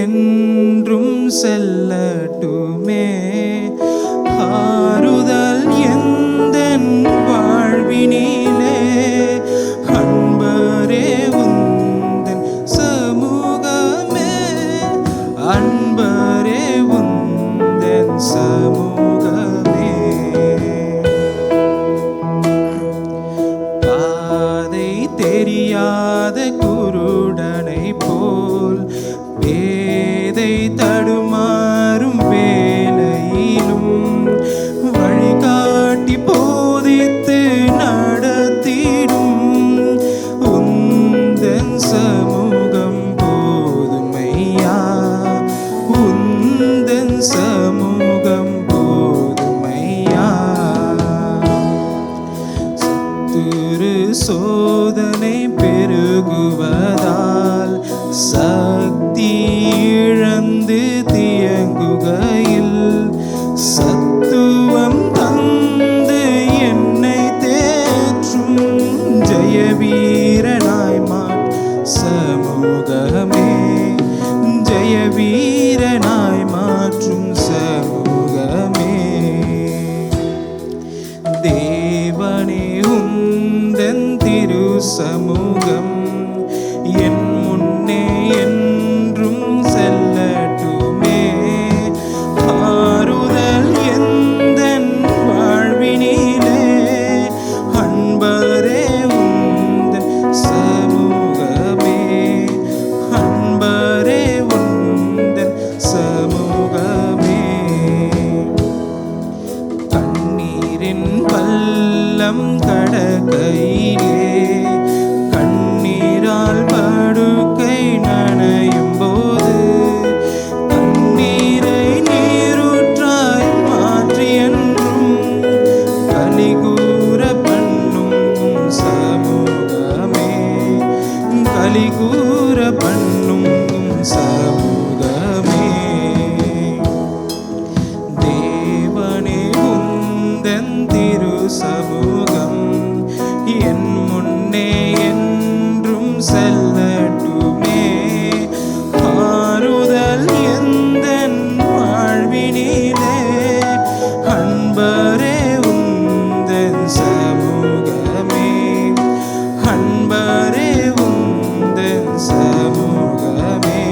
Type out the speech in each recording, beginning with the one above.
என்றும் செல்லட்டுமே. ஆறுதல் எந்தன் வாழ்வினிலே அன்பரே உந்தன் சமூகமே, அன்பரே உந்தன் சமூகமே. பாதை தெரியாத குருடனை போல் பேதை தடுமாறும் வேளையிலும் வழிகாட்டி போதித்து நடத்திடும் உந்தன் சமூகம் போதுமையா, உந்தன் சமூகம் போதுமையா. துரு சோதனை பெருகுவதால் சக்தி இழந்து தியங்குகையில் சத்துவம் தந்து என்னை தேற்றும் ஜெயவீரனாய் சமூகமே, ஜெயவீரனாய் மாற்றும் சமூகமே. தேவனே உந்தன் திரு சமூகம் என் முன்னே என்றும் செல்லட்டுமே. ஆறுதல் எந்தன் வாழ்வினிலே அன்பரே உந்தன் சமூகமே, அன்பரே உந்தன் சமூகமே. கண்ணீரின் பள்ளம் கடக்கையிலே கண்ணீரால் படுக்கை நனையும் போது கண்ணீரை நீரூற்றாய் மாற்றி என்றும் கலிகூர பண்ணும் சமூகமே, கலிகூர பண்ணும் சமூகமே. தேவனே உந்தன் திரு சமூகம் என் முன்னே என்றும் செல்லட்டுமே. ஆறுதல் எந்தன் வாழ்வினிலே அன்பரே உந்தன் சமூகமே, அன்பரே உந்தன் சமூகமே.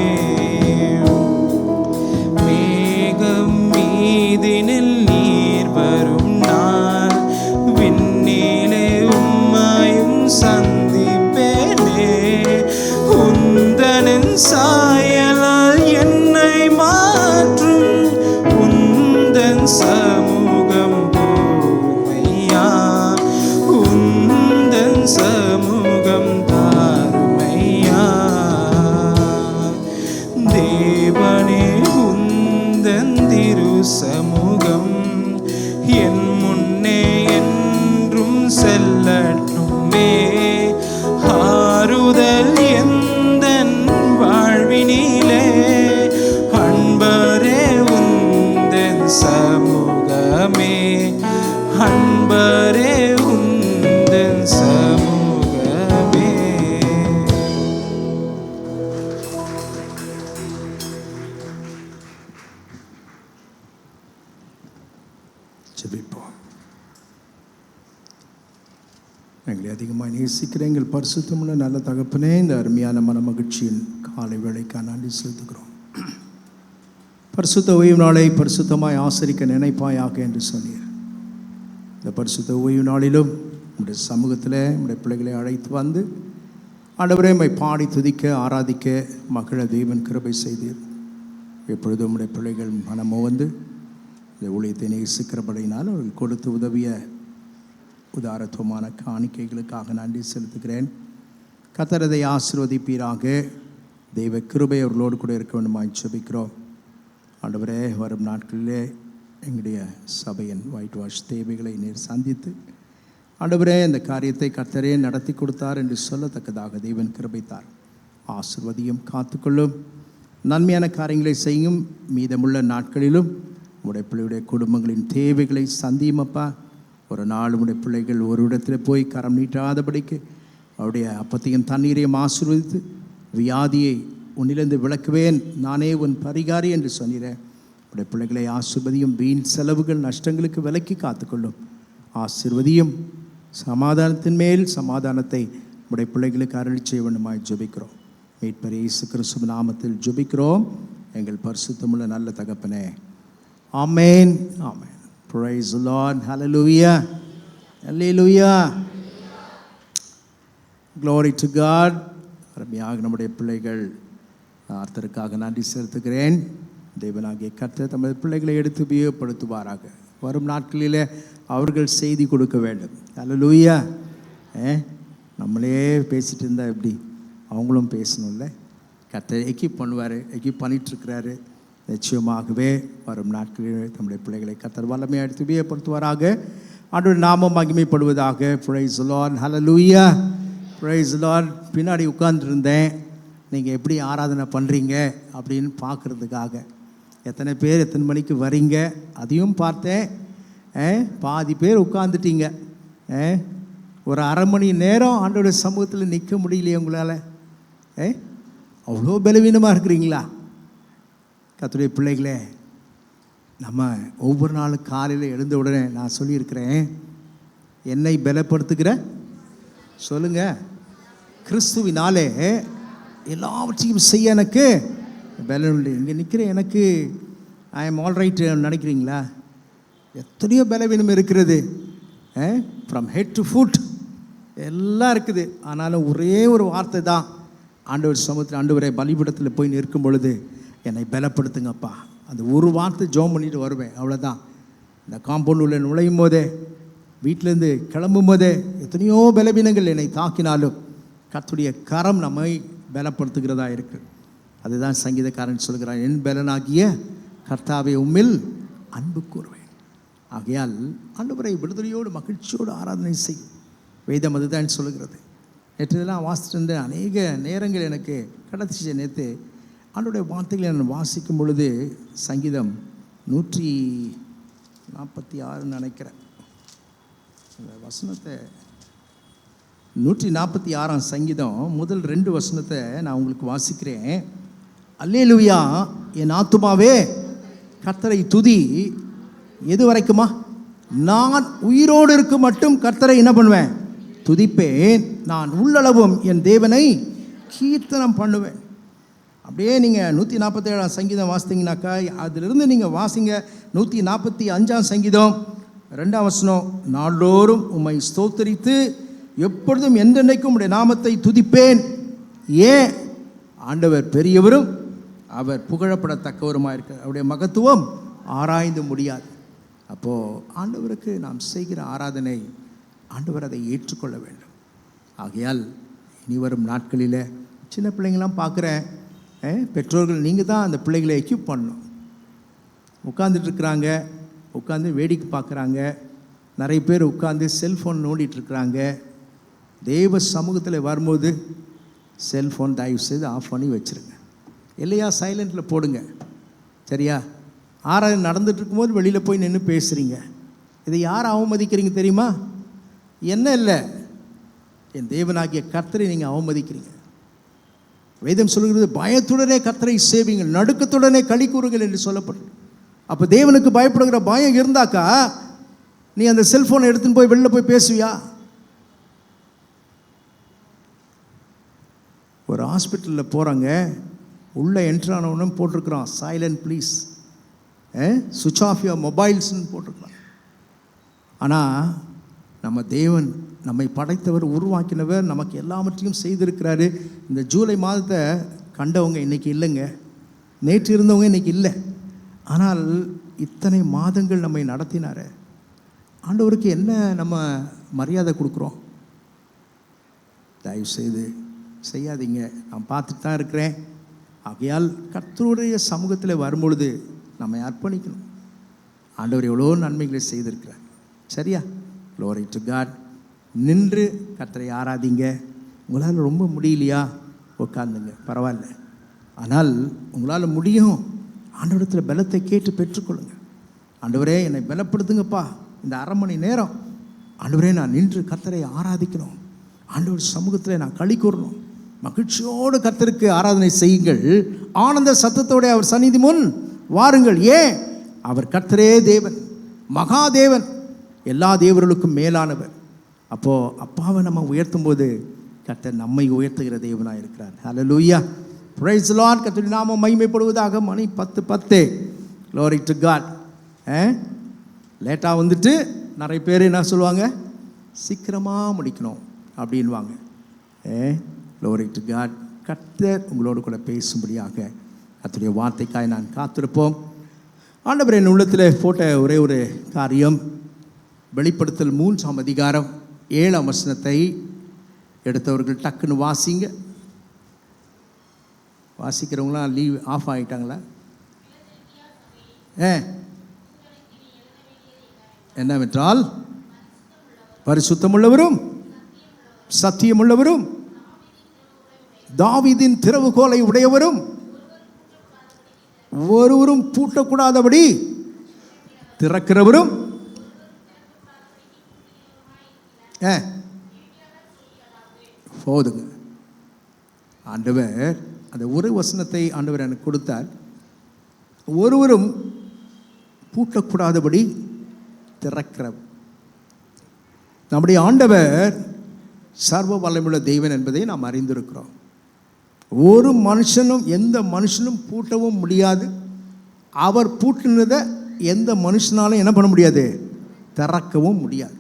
மேகம் மீதினில் நீர் வரும் நாள் விண்ணிலே உம்மையும் சந்திப்பேனே. உந்தனின் சாயலால் என்னை மாற்றும் உந்தன் சமூகம் போதுமையா, உந்தன் சமூகம் தாருமையா. தேவனே உந்தன் திரு சமூகம் என் முன்னே என்றும் செல்லட்டுமே. ஆறுதல் எந்தன் வாழ்வினிலே அன்பரே உந்தன் சமூகமே, அன்பரே உந்தன் சமூகமே. ஜெபிப்போம். எங்களை அதிகமாக நேசிக்கிற எங்கள் பரிசுத்தமுள்ள நல்ல தகப்பனே, இந்த அருமையான மனமகிழ்ச்சியின் காலை வேளைக்காக நன்றி செலுத்துகிறோம். பரிசுத்த ஓய்வு நாளை பரிசுத்தமாய் ஆசரிக்க நினைப்பாயாக என்று சொன்னீர். இந்த பரிசுத்த ஓய்வு நாளிலும் உங்களுடைய சமூகத்தில் உங்களுடைய பிள்ளைகளை அழைத்து வந்து ஆண்டவரே உம்மை பாடி துதிக்க ஆராதிக்க மகிழ தேவன் கிருபை செய்தீர். எப்பொழுதும் உங்களுடைய பிள்ளைகள் மனமோ வந்து இந்த ஊழியத்தை நேசிக்கிறபடினால் அவர்கள் கொடுத்து உதவிய உதாரத்துவமான காணிக்கைகளுக்காக நன்றி செலுத்துகிறேன். கர்த்தர் அதை ஆசீர்வதிப்பீராக. தெய்வ கிருபை அவர்களோடு கூட இருக்க வேண்டுமாய் ஜெபிக்கிறோம். ஆண்டவரே, வரும் நாட்களிலே எங்களுடைய சபையின் ஒயிட் வாஷ் தேவைகளை நீர் சந்தித்து ஆண்டவரே இந்த காரியத்தை கர்த்தரே நடத்தி கொடுத்தார் என்று சொல்லத்தக்கதாக தேவன் கிருபைத்தார். ஆசீர்வதியும் காத்துக்கொள்ளும், நன்மையான காரியங்களை செய்யும். மீதமுள்ள நாட்களிலும் உடைய பிள்ளையுடைய குடும்பங்களின் தேவைகளை சந்தியுமப்பா. ஒரு நாள் உடைய பிள்ளைகள் ஒரு இடத்தில் போய் கரம் நீட்டாதபடிக்கு அவருடைய அப்பத்தையும் தண்ணீரையும் ஆசீர்வதித்து வியாதியை உன்னிலிருந்து விலக்குவேன், நானே உன் பரிகாரி என்று சொன்னீரேன். உடைய பிள்ளைகளை ஆசீர்வதியும், வீண் செலவுகள் நஷ்டங்களுக்கு விலக்கி காத்துக்கொள்ளும். ஆசீர்வதியும், சமாதானத்தின் மேல் சமாதானத்தை உடைய பிள்ளைகளுக்கு அருளி செய்ய வேண்டுமாய் ஜெபிக்கிறோம். மீட்பர் இயேசு கிறிஸ்துவின் நாமத்தில் ஜெபிக்கிறோம் எங்கள் பரிசுத்தமுள்ள நல்ல தகப்பனே. ஆமென், ஆமென். Praise the Lord. Hallelujah. Hallelujah. Glory to God. அருமையாக நம்முடைய பிள்ளைகள் ஆர்த்தருக்காக நன்றி செலுத்துகிறேன். தேவனாகிய கர்த்தர் தமது பிள்ளைகளை எடுத்து உபயோகப்படுத்துவாராக. வரும் நாட்களில் அவர்கள் செய்தி கொடுக்க வேண்டும். ஹல்லேலூயா. நம்மளே பேசிகிட்டு இருந்தால் எப்படி, அவங்களும் பேசணும்ல. கர்த்தர் எக்யூப் பண்ணுவார், எக்யூப் பண்ணிகிட்ருக்கிறாரு. நிச்சயமாகவே வரும் நாட்களில் நம்முடைய பிள்ளைகளை கர்த்தர் வல்லமையாக எடுத்து உபயோகப்படுத்துவாராக. ஆண்டவருடைய நாமம் மகிமைப்படுவதாக. Praise the Lord. Hallelujah. Praise the Lord. பின்னாடி உட்கார்ந்துருந்தேன், நீங்கள் எப்படி ஆராதனை பண்ணுறீங்க அப்படின்னு பார்க்குறதுக்காக. எத்தனை பேர் எத்தனை மணிக்கு வரீங்க அதையும் பார்த்தேன். பாதி பேர் உட்காந்துட்டீங்க. ஒரு அரை மணி நேரம் ஆண்டவருடைய சமூகத்தில் நிற்க முடியலையே உங்களால்? அவ்வளோ பலவீனமாக இருக்கிறீங்களா? கர்த்தருடைய பிள்ளைகளே, நம்ம ஒவ்வொரு நாளும் காலையில் எழுந்த உடனே நான் சொல்லியிருக்கிறேன், என்னை பலப்படுத்துகிற சொல்லுங்கள், கிறிஸ்துவினாலே எல்லாவற்றையும் செய்ய எனக்கு பலன் உண்டு. இங்கே நிற்கிற எனக்கு ஐ எம் ஆல் ரைட் நினைக்கிறீங்களா? எத்தனையோ பலவீனம் இருக்கிறது. ஃப்ரம் ஹெட் டு ஃபுட் எல்லாம் இருக்குது. ஆனாலும் ஒரே ஒரு வார்த்தை தான், ஆண்டவர் சமூகத்தில் ஆண்டவரை பலிபீடத்தில் போய் நிற்கும் பொழுது என்னை பலப்படுத்துங்கப்பா. அந்த ஒரு வார்த்தை ஜெபம் பண்ணிட்டு வருவேன், அவ்வளோதான். இந்த காம்பவுண்ட் உள்ள நுழையும் போதே, வீட்டிலேருந்து கிளம்பும் போதே எத்தனையோ பலவீனங்கள் என்னை தாக்கினாலும் கர்த்தருடைய கரம் நம்மை பலப்படுத்துகிறதா இருக்குது. அதுதான் சங்கீதக்காரன் சொல்கிறான், என் பலனாகிய கர்த்தாவே உம்மில் அன்பு கூறுவேன். ஆகையால் ஆண்டவரை விடுதலையோடு மகிழ்ச்சியோடு ஆராதனை செய்யும். வேதம் அதுதான் சொல்லுகிறது. நேற்றெல்லாம் வாசிட்டு இருந்த அநேக நேரங்கள் எனக்கு கிடச்சிச்சு. நேற்று ஆண்டவருடைய வார்த்தைகளை நான் வாசிக்கும் பொழுது சங்கீதம் 146 நினைக்கிறேன், அந்த வசனத்தை 146ஆம் சங்கீதம் முதல் 2 வசனத்தை நான் உங்களுக்கு வாசிக்கிறேன். அல்லேலூயா, என் ஆத்துமாவே கர்த்தரை துதி. எது வரைக்குமா? நான் உயிரோடு இருக்க மட்டும் கர்த்தரை என்ன பண்ணுவேன்? துதிப்பேன். நான் உள்ளளவும் என் தேவனை கீர்த்தனம் பண்ணுவேன். அப்படியே நீங்கள் 147ஆம் சங்கீதம் வாசித்தீங்கன்னாக்கா, அதிலிருந்து நீங்கள் வாசிங்க 145ஆம் சங்கீதம் 2ஆம் வசனம், நாள்தோறும் உம்மை ஸ்தோத்தரித்து எப்பொழுதும் என்றென்றைக்கும் உடைய நாமத்தை துதிப்பேன். ஏன்? ஆண்டவர் பெரியவரும் அவர் புகழப்படத்தக்கவருமாக இருக்க, அவருடைய மகத்துவம் ஆராய்ந்து முடியாது. அப்போது ஆண்டவருக்கு நாம் செய்கிற ஆராதனை ஆண்டவர் அதை ஏற்றுக்கொள்ள வேண்டும். ஆகையால் இனி வரும் நாட்களில் சின்ன பிள்ளைங்களாம் பார்க்குறேன், பெற்றோர்கள் நீங்கள் தான் அந்த பிள்ளைகளை எக்யூப் பண்ணணும். உட்காந்துட்ருக்குறாங்க, உட்காந்து வேடிக்கை பார்க்குறாங்க. நிறைய பேர் உட்காந்து செல்ஃபோன் நோண்டிகிட்ருக்குறாங்க. தேவ சமூகத்தில் வரும்போது செல்ஃபோன் தயவு செய்து ஆஃப் பண்ணி வச்சுருங்க. இல்லையா சைலண்டில் போடுங்க, சரியா? ஆராதனை நடந்துட்டு இருக்கும்போது வெளியில் போய் நின்று பேசுகிறீங்க. இதை யார் அவமதிக்கிறீங்க தெரியுமா? என்ன இல்லை, என் தேவனாகிய கர்த்தரை நீங்கள் அவமதிக்கிறீங்க. வேதம் சொல்லுகிறது, பயத்துடனே கர்த்தரை சேவிங்கள், நடுக்கத்துடனே களி கூறுங்கள் என்று சொல்லப்படும். அப்போ தேவனுக்கு பயப்படுகிற பயம் இருந்தாக்கா நீ அந்த செல்ஃபோனை எடுத்துன்னு போய் வெளில போய் பேசுவியா? ஒரு ஹாஸ்பிட்டலில் போகிறாங்க, உள்ளே என்ட்ரானவனும் போட்டிருக்கிறான் சைலண்ட் ப்ளீஸ், சுவிட்ச் ஆஃப் யுவர் மொபைல்ஸ்ன்னு போட்டிருக்கிறான். ஆனால் நம்ம தேவன், நம்மை படைத்தவர், உருவாக்கினவர், நமக்கு எல்லாவற்றையும் செய்திருக்கிறாரு. இந்த ஜூலை மாதத்தை கண்டவங்க இன்றைக்கி இல்லைங்க, நேற்று இருந்தவங்க இன்றைக்கி இல்லை. ஆனால் இத்தனை மாதங்கள் நம்மை நடத்தினார். ஆண்டவருக்கு என்ன நம்ம மரியாதை கொடுக்குறோம்? தயவு செய்து செய்யாதீங்க. நான் பார்த்துட்டு தான் இருக்கிறேன். ஆகையால் கர்த்தருடைய சமூகத்தில் வரும்பொழுது நம்மை அர்ப்பணிக்கணும். ஆண்டவர் எவ்வளோ நன்மைகளை செய்திருக்கிறார், சரியா? Glory to God. நின்று கர்த்தரை ஆராதிங்க. உங்களால் ரொம்ப முடியலையா? உட்காந்துங்க, பரவாயில்ல. ஆனால் உங்களால் முடியும், ஆண்டவரத்தில் பலத்தை கேட்டு பெற்றுக்கொள்ளுங்க. ஆண்டவரே என்னை பலப்படுத்துங்கப்பா, இந்த அரை மணி நேரம் ஆண்டவரே நான் நின்று கர்த்தரை ஆராதிக்கணும், ஆண்டவர் சமூகத்தில் நான் களி கூறணும், மகிழ்ச்சியோடு கர்த்தருக்கு ஆராதனை செய்யுங்கள், ஆனந்த சத்தத்தோட அவர் சந்நிதி முன் வாருங்கள். ஏன்? அவர் கர்த்தரே தேவன், மகாதேவன், எல்லா தேவர்களுக்கும் மேலானவர். அப்போது அப்பாவை நம்ம உயர்த்தும் போது கர்த்தர் நம்மை உயர்த்துகிற தேவனாக இருக்கிறார். Hallelujah, praise the Lord. கர்த்தருடைய நாமம் மகிமைப்படுவதாக. மணி 10:10. Glory to God. லேட்டாக வந்துட்டு நிறைய பேர் என்ன சொல்லுவாங்க, சீக்கிரமாக முடிக்கணும் அப்படின்வாங்க. Glory to God. கர்த்தர் உங்களோடு கூட பேசும்படியாக கர்த்தருடைய வார்த்தைக்காய் நான் காத்திருப்போம். ஆண்டவர் என் உள்ளத்தில் போட்ட ஒரே ஒரு காரியம், வெளிப்படுத்தல் 3ஆம் அதிகாரம் 7ஆம் வசனத்தை எடுத்தவர்கள் டக்குன்னு வாசிங்க. வாசிக்கிறவங்களாம் லீவ் ஆஃப் ஆகிட்டாங்களா? என்னவென்றால், பரிசுத்தமுள்ளவரும் சத்தியமுள்ளவரும் தாவீதின் திறவுகோலை உடையவரும் ஒருவரும் பூட்டக்கூடாதபடி திறக்கிறவரும் போதுங்க. ஆண்டவர் அந்த ஒரு வசனத்தை ஆண்டவர் எனக்கு கொடுத்தார். ஒருவரும் பூட்டக்கூடாதபடி திறக்கிறவர். நம்முடைய ஆண்டவர் சர்வ வல்லமையுள்ள தெய்வன் என்பதை நாம் அறிந்திருக்கிறோம். ஒரு மனுஷனும் எந்த மனுஷனும் பூட்டவும் முடியாது. அவர் பூட்டினதை எந்த மனுஷனாலும் என்ன பண்ண முடியாது, திறக்கவும் முடியாது.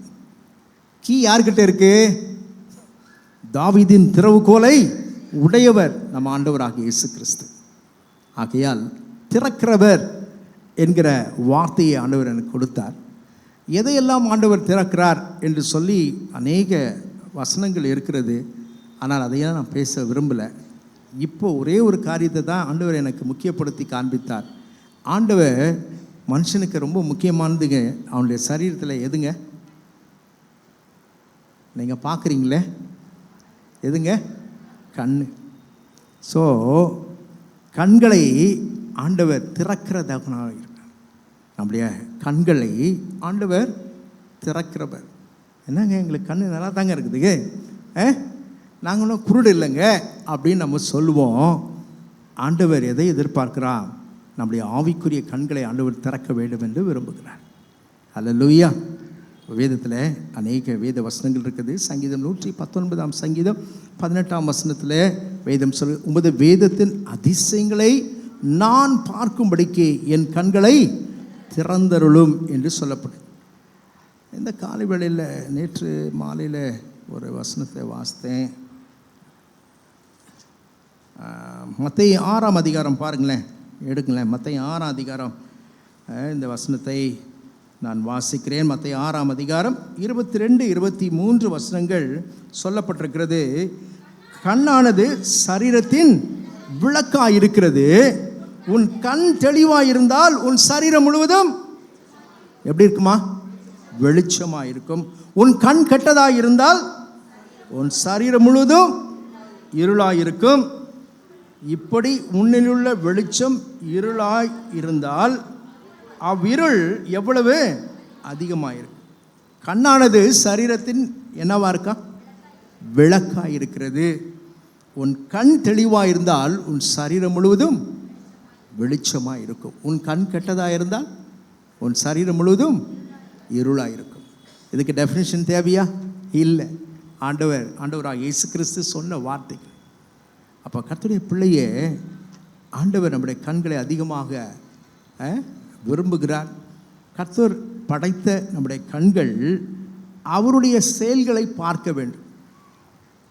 கீ யார்கிட்ட இருக்கு? தாவீதின் திறவுகோலை உடையவர் நம்ம ஆண்டவராகிய இயேசு கிறிஸ்து. ஆகையால் திறக்கிறவர் என்கிற வார்த்தையை ஆண்டவர் எனக்கு கொடுத்தார். எதையெல்லாம் ஆண்டவர் திறக்கிறார் என்று சொல்லி அநேக வசனங்கள் இருக்கிறது. ஆனால் அதையெல்லாம் நான் பேச விரும்பலை. இப்போ ஒரே ஒரு காரியத்தை தான் ஆண்டவர் எனக்கு முக்கியப்படுத்தி காண்பித்தார். ஆண்டவர் மனுஷனுக்கு ரொம்ப முக்கியமானதுங்க அவனுடைய சரீரத்தில் எதுங்க? நீங்கள் பார்க்குறீங்களே, எதுங்க? கண். ஸோ கண்களை ஆண்டவர் திறக்கிறதாக இருக்கார். நம்முடைய கண்களை ஆண்டவர் திறக்கிறவர். என்னங்க எங்களுக்கு கண் நல்லா தாங்க இருக்குதுங்க, நாங்களும் குருடு இல்லைங்க அப்படின்னு நம்ம சொல்லுவோம். ஆண்டவர் எதை எதிர்பார்க்கிறார்? நம்முடைய ஆவிக்குரிய கண்களை ஆண்டவர் திறக்க வேண்டும் என்று விரும்புகிறார். ஹல்லேலூயா. வேதத்தில் அநேக வேத வசனங்கள் இருக்குது. சங்கீதம் 119ஆம் சங்கீதம் 18ஆம் வசனத்தில் வேதம் சொல், உமது வேதத்தின் அதிசயங்களை நான் பார்க்கும்படிக்கு என் கண்களை திறந்தருளும் என்று சொல்லப்படும். இந்த காலை வேளையில் நேற்று மாலையில் ஒரு வசனத்தை வாசித்தேன். மத்தேயு 6ஆம் அதிகாரம் பாருங்களேன், எடுங்களேன். மத்தேயு 6ஆம் அதிகாரம் இந்த வசனத்தை நான் வாசிக்கிறேன். மத்தேயு 6ஆம் அதிகாரம் 22, 23 வசனங்கள் சொல்லப்பட்டிருக்கிறது. கண்ணானது சரீரத்தின் விளக்காய் இருக்கிறது. உன் கண் தெளிவாக இருந்தால் உன் சரீரம் முழுவதும் எப்படி இருக்குமா? வெளிச்சமாக இருக்கும். உன் கண் கெட்டதாக இருந்தால் உன் சரீரம் முழுவதும் இருளாய் இருக்கும். இப்படி உன்னிலுள்ள வெளிச்சம் இருளாய் இருந்தால் அவ்விருள் எவ்வளவு அதிகமாயிருக்கும். கண்ணானது சரீரத்தின் என்னவா இருக்கா? விளக்காய் இருக்கிறது. உன் கண் தெளிவாக இருந்தால் உன் சரீரம் முழுவதும் வெளிச்சமாக இருக்கும். உன் கண் கெட்டதாக இருந்தால் உன் சரீரம் முழுவதும் இருளாக இருக்கும். இதுக்கு டெஃபினேஷன் தேவையா? இல்லை. ஆண்டவராக இயேசு கிறிஸ்து சொன்ன வார்த்தைகள். அப்போ கர்த்தருடைய பிள்ளையே ஆண்டவர் நம்முடைய கண்களை அதிகமாக விரும்புகிறார். கர்த்தர் படைத்த நம்முடைய கண்கள் அவருடைய செயல்களை பார்க்க வேண்டும்.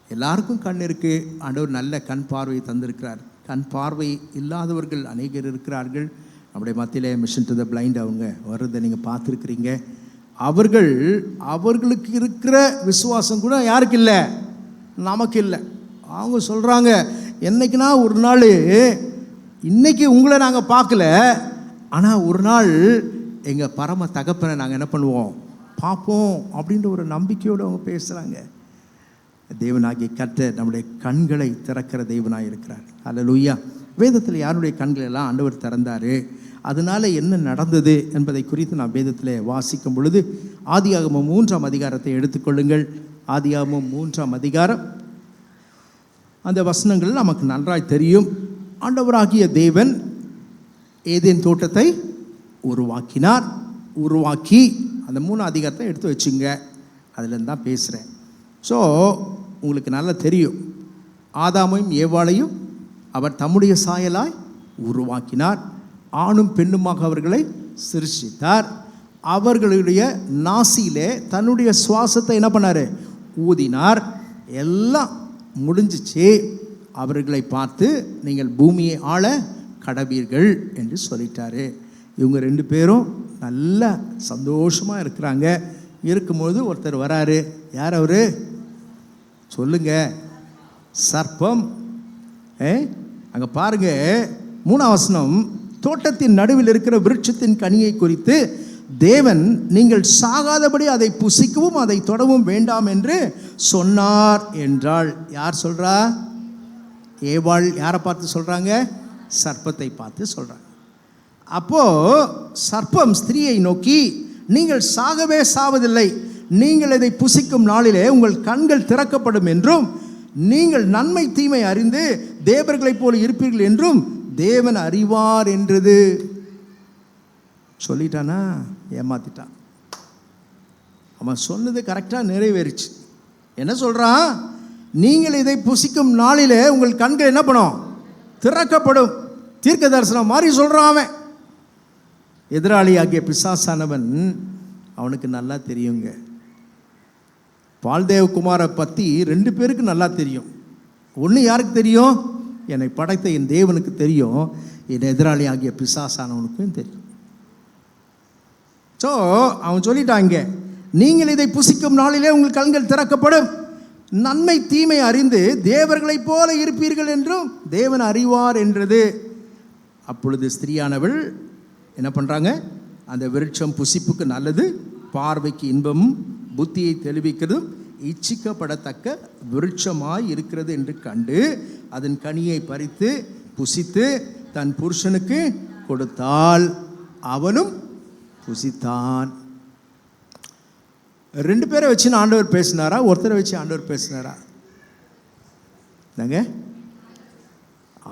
எல்லாருக்கும் கண் இருக்குது. ஆண்டவர் நல்ல கண் பார்வையை தந்திருக்கிறார். கண் பார்வை இல்லாதவர்கள் அநேகர் இருக்கிறார்கள். நம்முடைய மத்தியில் மிஷன் டு த பிளைண்ட் அவங்க வர்றதை நீங்கள் பார்த்துருக்குறீங்க. அவர்களுக்கு இருக்கிற விசுவாசம் கூட யாருக்கு இல்லை? நமக்கு இல்லை. அவங்க சொல்கிறாங்க, என்னைக்குனா ஒரு நாள், இன்னைக்கு உங்களை நாங்கள் பார்க்கல, ஆனால் ஒரு நாள் எங்கள் பரம தகப்பனை நாங்கள் என்ன பண்ணுவோம்? பார்ப்போம் அப்படின்ற ஒரு நம்பிக்கையோடு அவங்க பேசுகிறாங்க. தேவனாகிய கர்த்தர் நம்முடைய கண்களை திறக்கிற தேவனாக இருக்கிறார். ஹல்லேலூயா. வேதத்தில் யாருடைய கண்களை எல்லாம் ஆண்டவர் திறந்தார், அதனால் என்ன நடந்தது என்பதை குறித்து நான் வேதத்தில் வாசிக்கும் பொழுது ஆதியாகமம் 3ஆம் அதிகாரத்தை எடுத்துக்கொள்ளுங்கள். ஆதியாகமம் 3ஆம் அதிகாரம் அந்த வசனங்கள் நமக்கு நன்றாய் தெரியும். ஆண்டவராகிய தேவன் ஏதேன் தோட்டத்தை உருவாக்கினார். உருவாக்கி அந்த 3 அதிகாரத்தை எடுத்து வச்சுங்க, அதுலேருந்து தான் பேசுகிறேன். ஸோ உங்களுக்கு நல்லா தெரியும், ஆதாமையும் ஏவாளையும் அவர் தம்முடைய சாயலாய் உருவாக்கினார். ஆணும் பெண்ணுமாக அவர்களை சிருஷ்டித்தார். அவர்களுடைய நாசியிலே தன்னுடைய சுவாசத்தை என்ன பண்ணார்? ஊதினார். எல்லாம் முடிஞ்சிச்சு. அவர்களை பார்த்து நீங்கள் பூமியை ஆள கடவீர்கள் என்று சொல்லிட்டாரு. இவங்க 2 பேரும் நல்ல சந்தோஷமாக இருக்கிறாங்க. இருக்கும்போது ஒருத்தர் வராரு. யார் அவரு? சொல்லுங்க. சர்ப்பம். அங்கே பாருங்க, 3ஆம் வசனம், தோட்டத்தின் நடுவில் இருக்கிற விருட்சத்தின் கனியை குறித்து தேவன் நீங்கள் சாகாதபடி அதை புசிக்கவும் அதை தொடவும் வேண்டாம் என்று சொன்னார் என்றாள். யார் சொல்றா? ஏவாள். யாரை பார்த்து சொல்றாங்க? சர்ப்பத்தை பார்த்து சொல்றாங்க. அப்போ சர்ப்பம் ஸ்திரீயை நோக்கி, நீங்கள் சாகவே சாவதில்லை, நீங்கள் இதை புசிக்கும் நாளிலே உங்கள் கண்கள் திறக்கப்படும் என்றும் நீங்கள் நன்மை தீமை அறிந்து தேவர்களைப் போல இருப்பீர்கள் என்றும் தேவன் அறிவார் என்றது. சொல்லிட்டானா? ஏமாத்திட்டான். அவன் சொன்னது கரெக்டாக நிறைவேறிச்சு. என்ன சொல்றான்? நீங்கள் இதை புசிக்கும் நாளிலே உங்கள் கண்கள் என்ன பண்ணும்? திறக்கப்படும். தீர்க்க தரிசனம் மாதிரி சொல்றான் அவன். எதிராளி ஆகிய பிசாசானவன் அவனுக்கு நல்லா தெரியுங்க. பால்தேவகுமாரை பற்றி 2 பேருக்கு நல்லா தெரியும். ஒன்று யாருக்கு தெரியும்? என்னை படைத்த என் தேவனுக்கு தெரியும். என் எதிராளி ஆகிய பிசாசானவனுக்கும் தெரியும். ஸோ அவன் சொல்லிட்டாங்க, நீங்கள் இதை புசிக்கும் நாளிலே உங்கள் கண்கள் திறக்கப்படும், நன்மை தீமை அறிந்து தேவர்களைப் போல இருப்பீர்கள் என்றும் தேவன் அறிவார் என்றது. அப்பொழுது ஸ்திரீயானவள் என்ன பண்ணுறாங்க? அந்த விருட்சம் புசிப்புக்கு நல்லது, பார்வைக்கு இன்பமும் புத்தியை தெளிவிக்கிறதும் இச்சிக்கப்படத்தக்க விருட்சமாய் இருக்கிறது என்று கண்டு அதன் கனியை பறித்து புசித்து தன் புருஷனுக்கு கொடுத்தாள். அவனும் புசித்தான். 2 பேரை வச்சு ஆண்டவர் பேசினாரா? ஒருத்தரை வச்சு ஆண்டவர் பேசினாரா?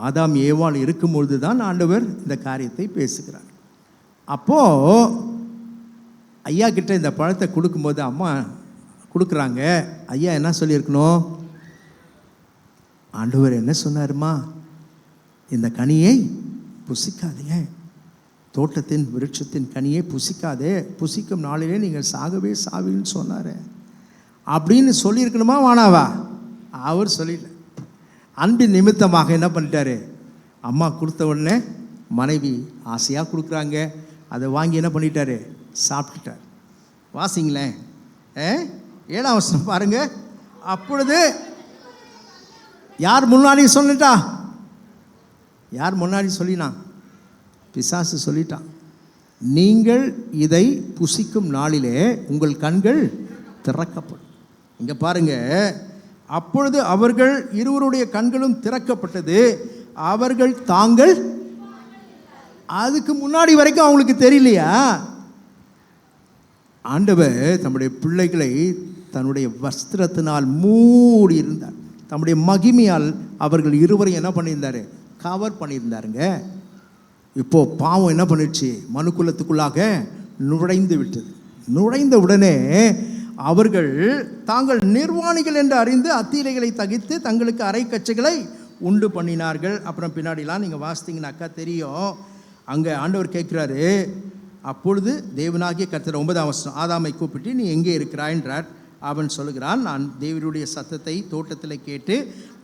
ஆதாம் ஏவாள் இருக்கும்பொழுது தான் ஆண்டவர் இந்த காரியத்தை பேசுகிறார். அப்போ ஐயா கிட்ட இந்த பழத்தை கொடுக்கும்போது அம்மா கொடுக்குறாங்க. ஐயா என்ன சொல்லியிருக்கணும்? ஆண்டவர் என்ன சொன்னாருமா? இந்த கனியை புசிக்காதீங்க, தோட்டத்தின் விருட்சத்தின் கனியை புசிக்காதே, புசிக்கும் நாளிலே நீங்கள் சாகவே சாவின்னு சொன்னார் அப்படின்னு சொல்லியிருக்கணுமா வானாவா? அவர் சொல்லல. அன்பின் நிமித்தமாக என்ன பண்ணிட்டாரு? அம்மா கொடுத்த உடனே மனைவி ஆசையாக கொடுக்குறாங்க, அதை வாங்கி என்ன பண்ணிட்டாரு? சாப்பிட்டுட்டார். வாசிங்களேன், 7ஆம் வசனம் பாருங்க. அப்பொழுது யார் முன்னாடி சொல்லிட்டா? யார் முன்னாடி சொல்லினான்? பிசாசு சொல்லிட்டான். நீங்கள் இதை புசிக்கும் நாளிலே உங்கள் கண்கள் திறக்கப்படும். இங்க பாருங்க, அப்பொழுது அவர்கள் இருவருடைய கண்களும் திறக்கப்பட்டது, அவர்கள் தாங்கள். அதுக்கு முன்னாடி வரைக்கும் அவங்களுக்கு தெரியலையா? ஆண்டவர் தம்முடைய பிள்ளைகளை தன்னுடைய வஸ்திரத்தினால் மூடி இருந்தார். தம்முடைய மகிமையால் அவர்கள் இருவரையும் என்ன பண்ணியிருந்தாரு? கவர் பண்ணியிருந்தாருங்க. இப்போ பாவம் என்ன பண்ணிடுச்சு? மனுக்குலத்துக்குள்ளாக நுழைந்து விட்டது. நுழைந்த உடனே அவர்கள் தாங்கள் நிர்வாணிகள் என்று அறிந்து அத்தீரைகளை தகித்து தங்களுக்கு அரை கச்சைகளை உண்டு பண்ணினார்கள். அப்புறம் பின்னாடிலாம் நீங்கள் வாசித்தீங்கன்னாக்கா தெரியும். அங்கே ஆண்டவர் கேட்குறாரு, அப்பொழுது தேவனாகிய கர்த்தர் 9ஆம் வசனம், ஆதாமை கூப்பிட்டு நீ எங்கே இருக்கிறாய்ன்றார். அவன் சொல்லுகிறான், நான் தேவனுடைய சத்தத்தை தோட்டத்தில் கேட்டு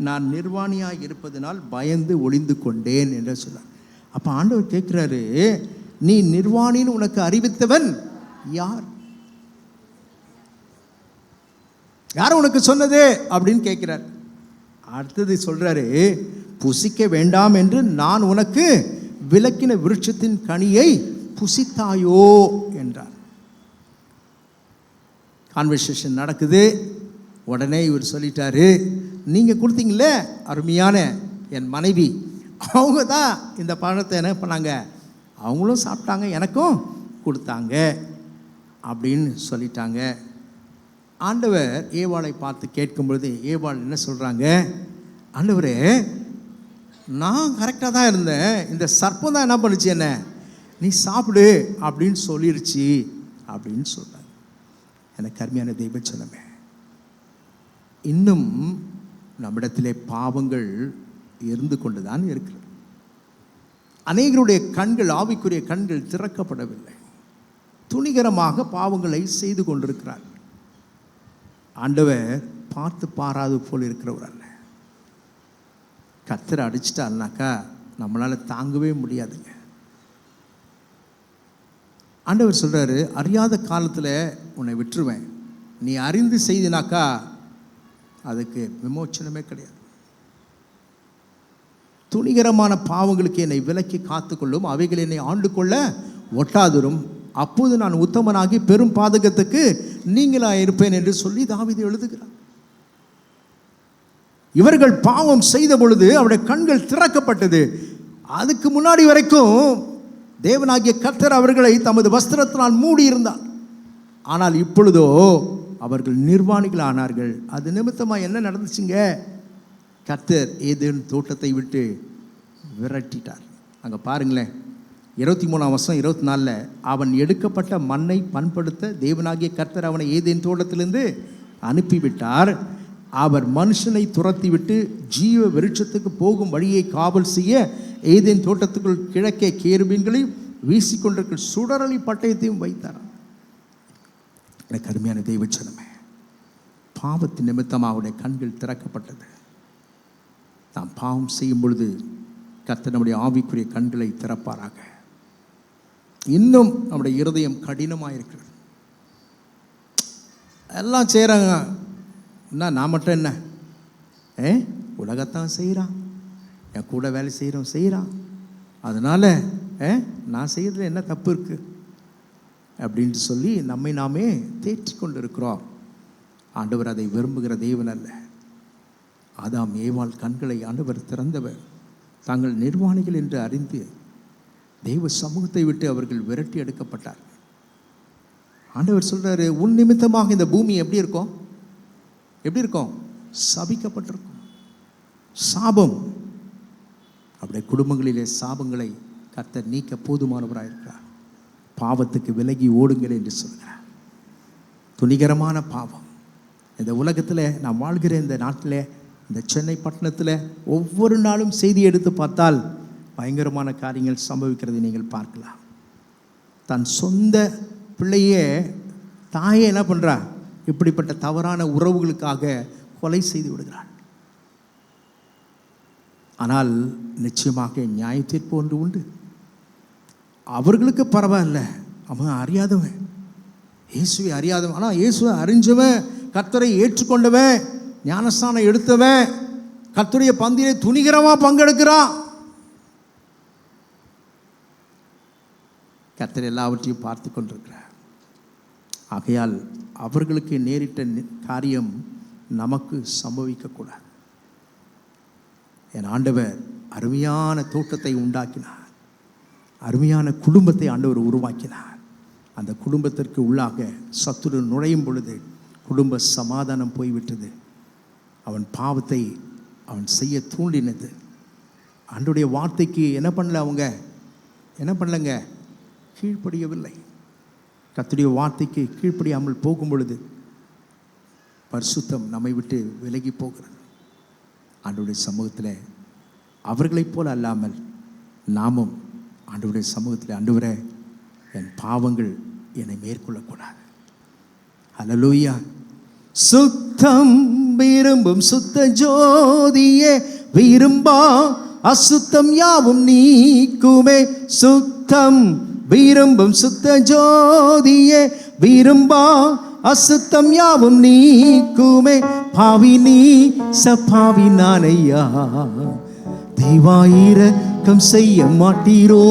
நான் நிர்வாணியாக இருப்பதனால் பயந்து ஒளிந்து கொண்டேன் என்று சொல்றார். அப்போ ஆண்டவர் கேட்குறாரு, நீ நிர்வாணின்னு உனக்கு அறிவித்தவன் யார்? யார் உனக்கு சொன்னது அப்படின்னு கேட்கிறார். அடுத்தது சொல்றாரு, புசிக்க வேண்டாம் என்று நான் உனக்கு விலக்கின விருட்சத்தின் கனியை புசித்தாயோ என்றார். கான்வர்சேஷன் நடக்குது. உடனே இவர் சொல்லிட்டாரு, நீங்கள் கொடுத்தீங்களே அருமையான என் மனைவி, அவங்க தான் இந்த பழத்தை என்ன பண்ணாங்க, அவங்களும் சாப்பிட்டாங்க, எனக்கும் கொடுத்தாங்க அப்படின்னு சொல்லிட்டாங்க. ஆண்டவர் ஏவாளை பார்த்து கேட்கும் பொழுது ஏவாள் என்ன சொல்கிறாங்க? ஆண்டவரே, நான் கரெக்டாக தான் இருந்தேன், இந்த சர்ப்பம் தான் என்ன பண்ணுச்சு, என்ன நீ சாப்பிடு அப்படின்னு சொல்லிருச்சு அப்படின்னு சொல்கிறார். எனக்கு அருமையான தெய்வ ஜனமே, இன்னும் நம்மிடத்திலே பாவங்கள் இருந்து கொண்டு தான் இருக்கிறது. அநேகருடைய கண்கள், ஆவிக்குரிய கண்கள் திறக்கப்படவில்லை. துணிகரமாக பாவங்களை செய்து கொண்டிருக்கிறார். ஆண்டவர் பார்த்து பாராது போல் இருக்கிறவர் அல்ல. கர்த்தரை அடிச்சிட்டாருனாக்கா நம்மளால் தாங்கவே முடியாதுங்க. ஆண்டவர் சொல்கிறாரு, அறியாத காலத்தில் உன்னை விட்டுருவேன், நீ அறிந்து செய்தினாக்கா அதுக்கு விமோச்சனமே கிடையாது. துணிகரமான பாவங்களுக்கு என்னை விலக்கி காத்துக்கொள்ளும், அவைகள் என்னை ஆண்டு கொள்ள ஒட்டாதரும், அப்போது நான் உத்தமனாகி பெரும் பாதகத்துக்கு நீங்களாக இருப்பேன் என்று சொல்லி தாவீது எழுதுகிறார். இவர்கள் பாவம் செய்த பொழுது அவருடைய கண்கள் திறக்கப்பட்டது. அதுக்கு முன்னாடி வரைக்கும் தேவனாகிய கர்த்தர் அவர்களை தமது வஸ்திரத்தினால் மூடி இருந்தார். ஆனால் இப்பொழுதோ அவர்கள் நிர்வாணிகள் ஆனார்கள். அது நிமித்தமாக என்ன நடந்துச்சுங்க? கர்த்தர் ஏதேன் தோட்டத்தை விட்டு விரட்டிட்டார். அங்கே பாருங்களேன், 23ஆம் வசனம் 24, அவன் எடுக்கப்பட்ட மண்ணை பண்படுத்த தேவனாகிய கர்த்தர் அவனை ஏதேன் தோட்டத்திலிருந்து அனுப்பிவிட்டார். அவர் மனுஷனை துரத்திவிட்டு ஜீவ விருட்சத்துக்கு போகும் வழியை காவல் செய்ய ஏதேன் தோட்டத்துக்குள் கிழக்கே கேருபீன்களையும் வீசிக்கொண்டிருக்கிற சுடரொளி பட்டயத்தையும் வைத்தார். எனக்கு அருமையான தெய்வ ஜனமே, பாவத்தின் நிமித்தமாக அவருடைய கண்கள் திறக்கப்பட்டது. நாம் பாவம் செய்யும் பொழுது கர்த்தர் நம்முடைய ஆவிக்குரிய கண்களை திறப்பாராக. இன்னும் நம்முடைய இருதயம் கடினமாக இருக்கிறது. எல்லாம் செய்கிறாங்க, என்ன நான் மட்டும் என்ன, உலகத்தான் செய்கிறான், என் கூட வேலை செய்கிறான், அதனால் நான் செய்கிறதுல என்ன தப்பு இருக்குது அப்படின்ட்டு சொல்லி நம்மை நாமே தேற்றி கொண்டு இருக்கிறோம். ஆண்டவர் அதை விரும்புகிற தேவன் அல்ல. ஆதாம் ஏவாள் கண்களை ஆண்டவர் திறந்தவர். தாங்கள் நிர்வாணிகள் என்று அறிந்து தெய்வ சமூகத்தை விட்டு அவர்கள் விரட்டி எடுக்கப்பட்டார். ஆண்டவர் சொல்கிறாரு, உன் நிமித்தமாக இந்த பூமி எப்படி இருக்கும்? சபிக்கப்பட்டிருக்கும். சாபம். அப்படியே குடும்பங்களிலே சாபங்களை கர்த்தர் நீக்க போதுமானவராயிருக்கிறார். பாவத்துக்கு விலகி ஓடுங்கள் என்று சொல்கிறார். துணிகரமான பாவம் இந்த உலகத்தில் நாம் வாழ்கிற இந்த நாட்டில், இந்த சென்னை பட்டணத்தில் ஒவ்வொரு நாளும் செய்தி எடுத்து பார்த்தால் பயங்கரமான காரியங்கள் சம்பவிக்கிறதை நீங்கள் பார்க்கலாம். தன் சொந்த பிள்ளையே தாயே என்ன பண்ணுறா? இப்படிப்பட்ட தவறான உறவுகளுக்காக கொலை செய்து விடுகிறாள். ஆனால் நிச்சயமாக நியாய தீர்ப்பு ஒன்று உண்டு. அவர்களுக்கு பரவாயில்ல, அவன் அறியாதவன், இயேசுவை அறியாதவன். ஆனால் இயேசுவை அறிஞ்சவன், கர்த்தரை ஏற்றுக்கொண்டவன், ஞானஸ்தானம் எடுத்தவன், கர்த்தருடைய பந்தியிலே துணிகரமாக பங்கெடுக்கிறான். கர்த்தர் எல்லாவற்றையும் பார்த்து கொண்டிருக்கிறார். ஆகையால் அவர்களுக்கு நேரிட்ட காரியம் நமக்கு சம்பவிக்கக்கூடாது. என் ஆண்டவர் அருமையான தோட்டத்தை உண்டாக்கினார், அருமையான குடும்பத்தை ஆண்டவர் உருவாக்கினார். அந்த குடும்பத்திற்கு உள்ளாக சத்துரு நுழையும் பொழுது குடும்ப சமாதானம் போய்விட்டது. அவன் பாவத்தை அவன் செய்ய தூண்டினது. ஆண்டவருடைய வார்த்தைக்கு என்ன பண்ணல, அவங்க என்ன பண்ணலங்க, கீழ்ப்படியவில்லை. கர்த்தருடைய வார்த்தைக்கு கீழ்ப்படியாமல் போகும் பொழுது பரிசுத்தம் நம்மை விட்டு விலகி போகிறது. ஆண்டவருடைய சமூகத்தில் அவர்களைப் போல அல்லாமல் நாமும் ஆண்டவருடைய சமூகத்தில், ஆண்டவரே என் பாவங்கள் என்னை மேற்கொள்ளக்கூடாது. ஹல்லேலூயா. சுத்தம் விரும்பும் சுத்த ஜோதியே, விரும்பா அசுத்தம் யாவும் நீக்குமே. சுத்தம் விரும்பும் சுத்த ஜோதியே, விரும்பா அசுத்தம் யாவும் நீக்குமே. பாவி நீ சப்பாவி நானையா, தெய்வாயிரக்கம் செய்ய மாட்டீரோ.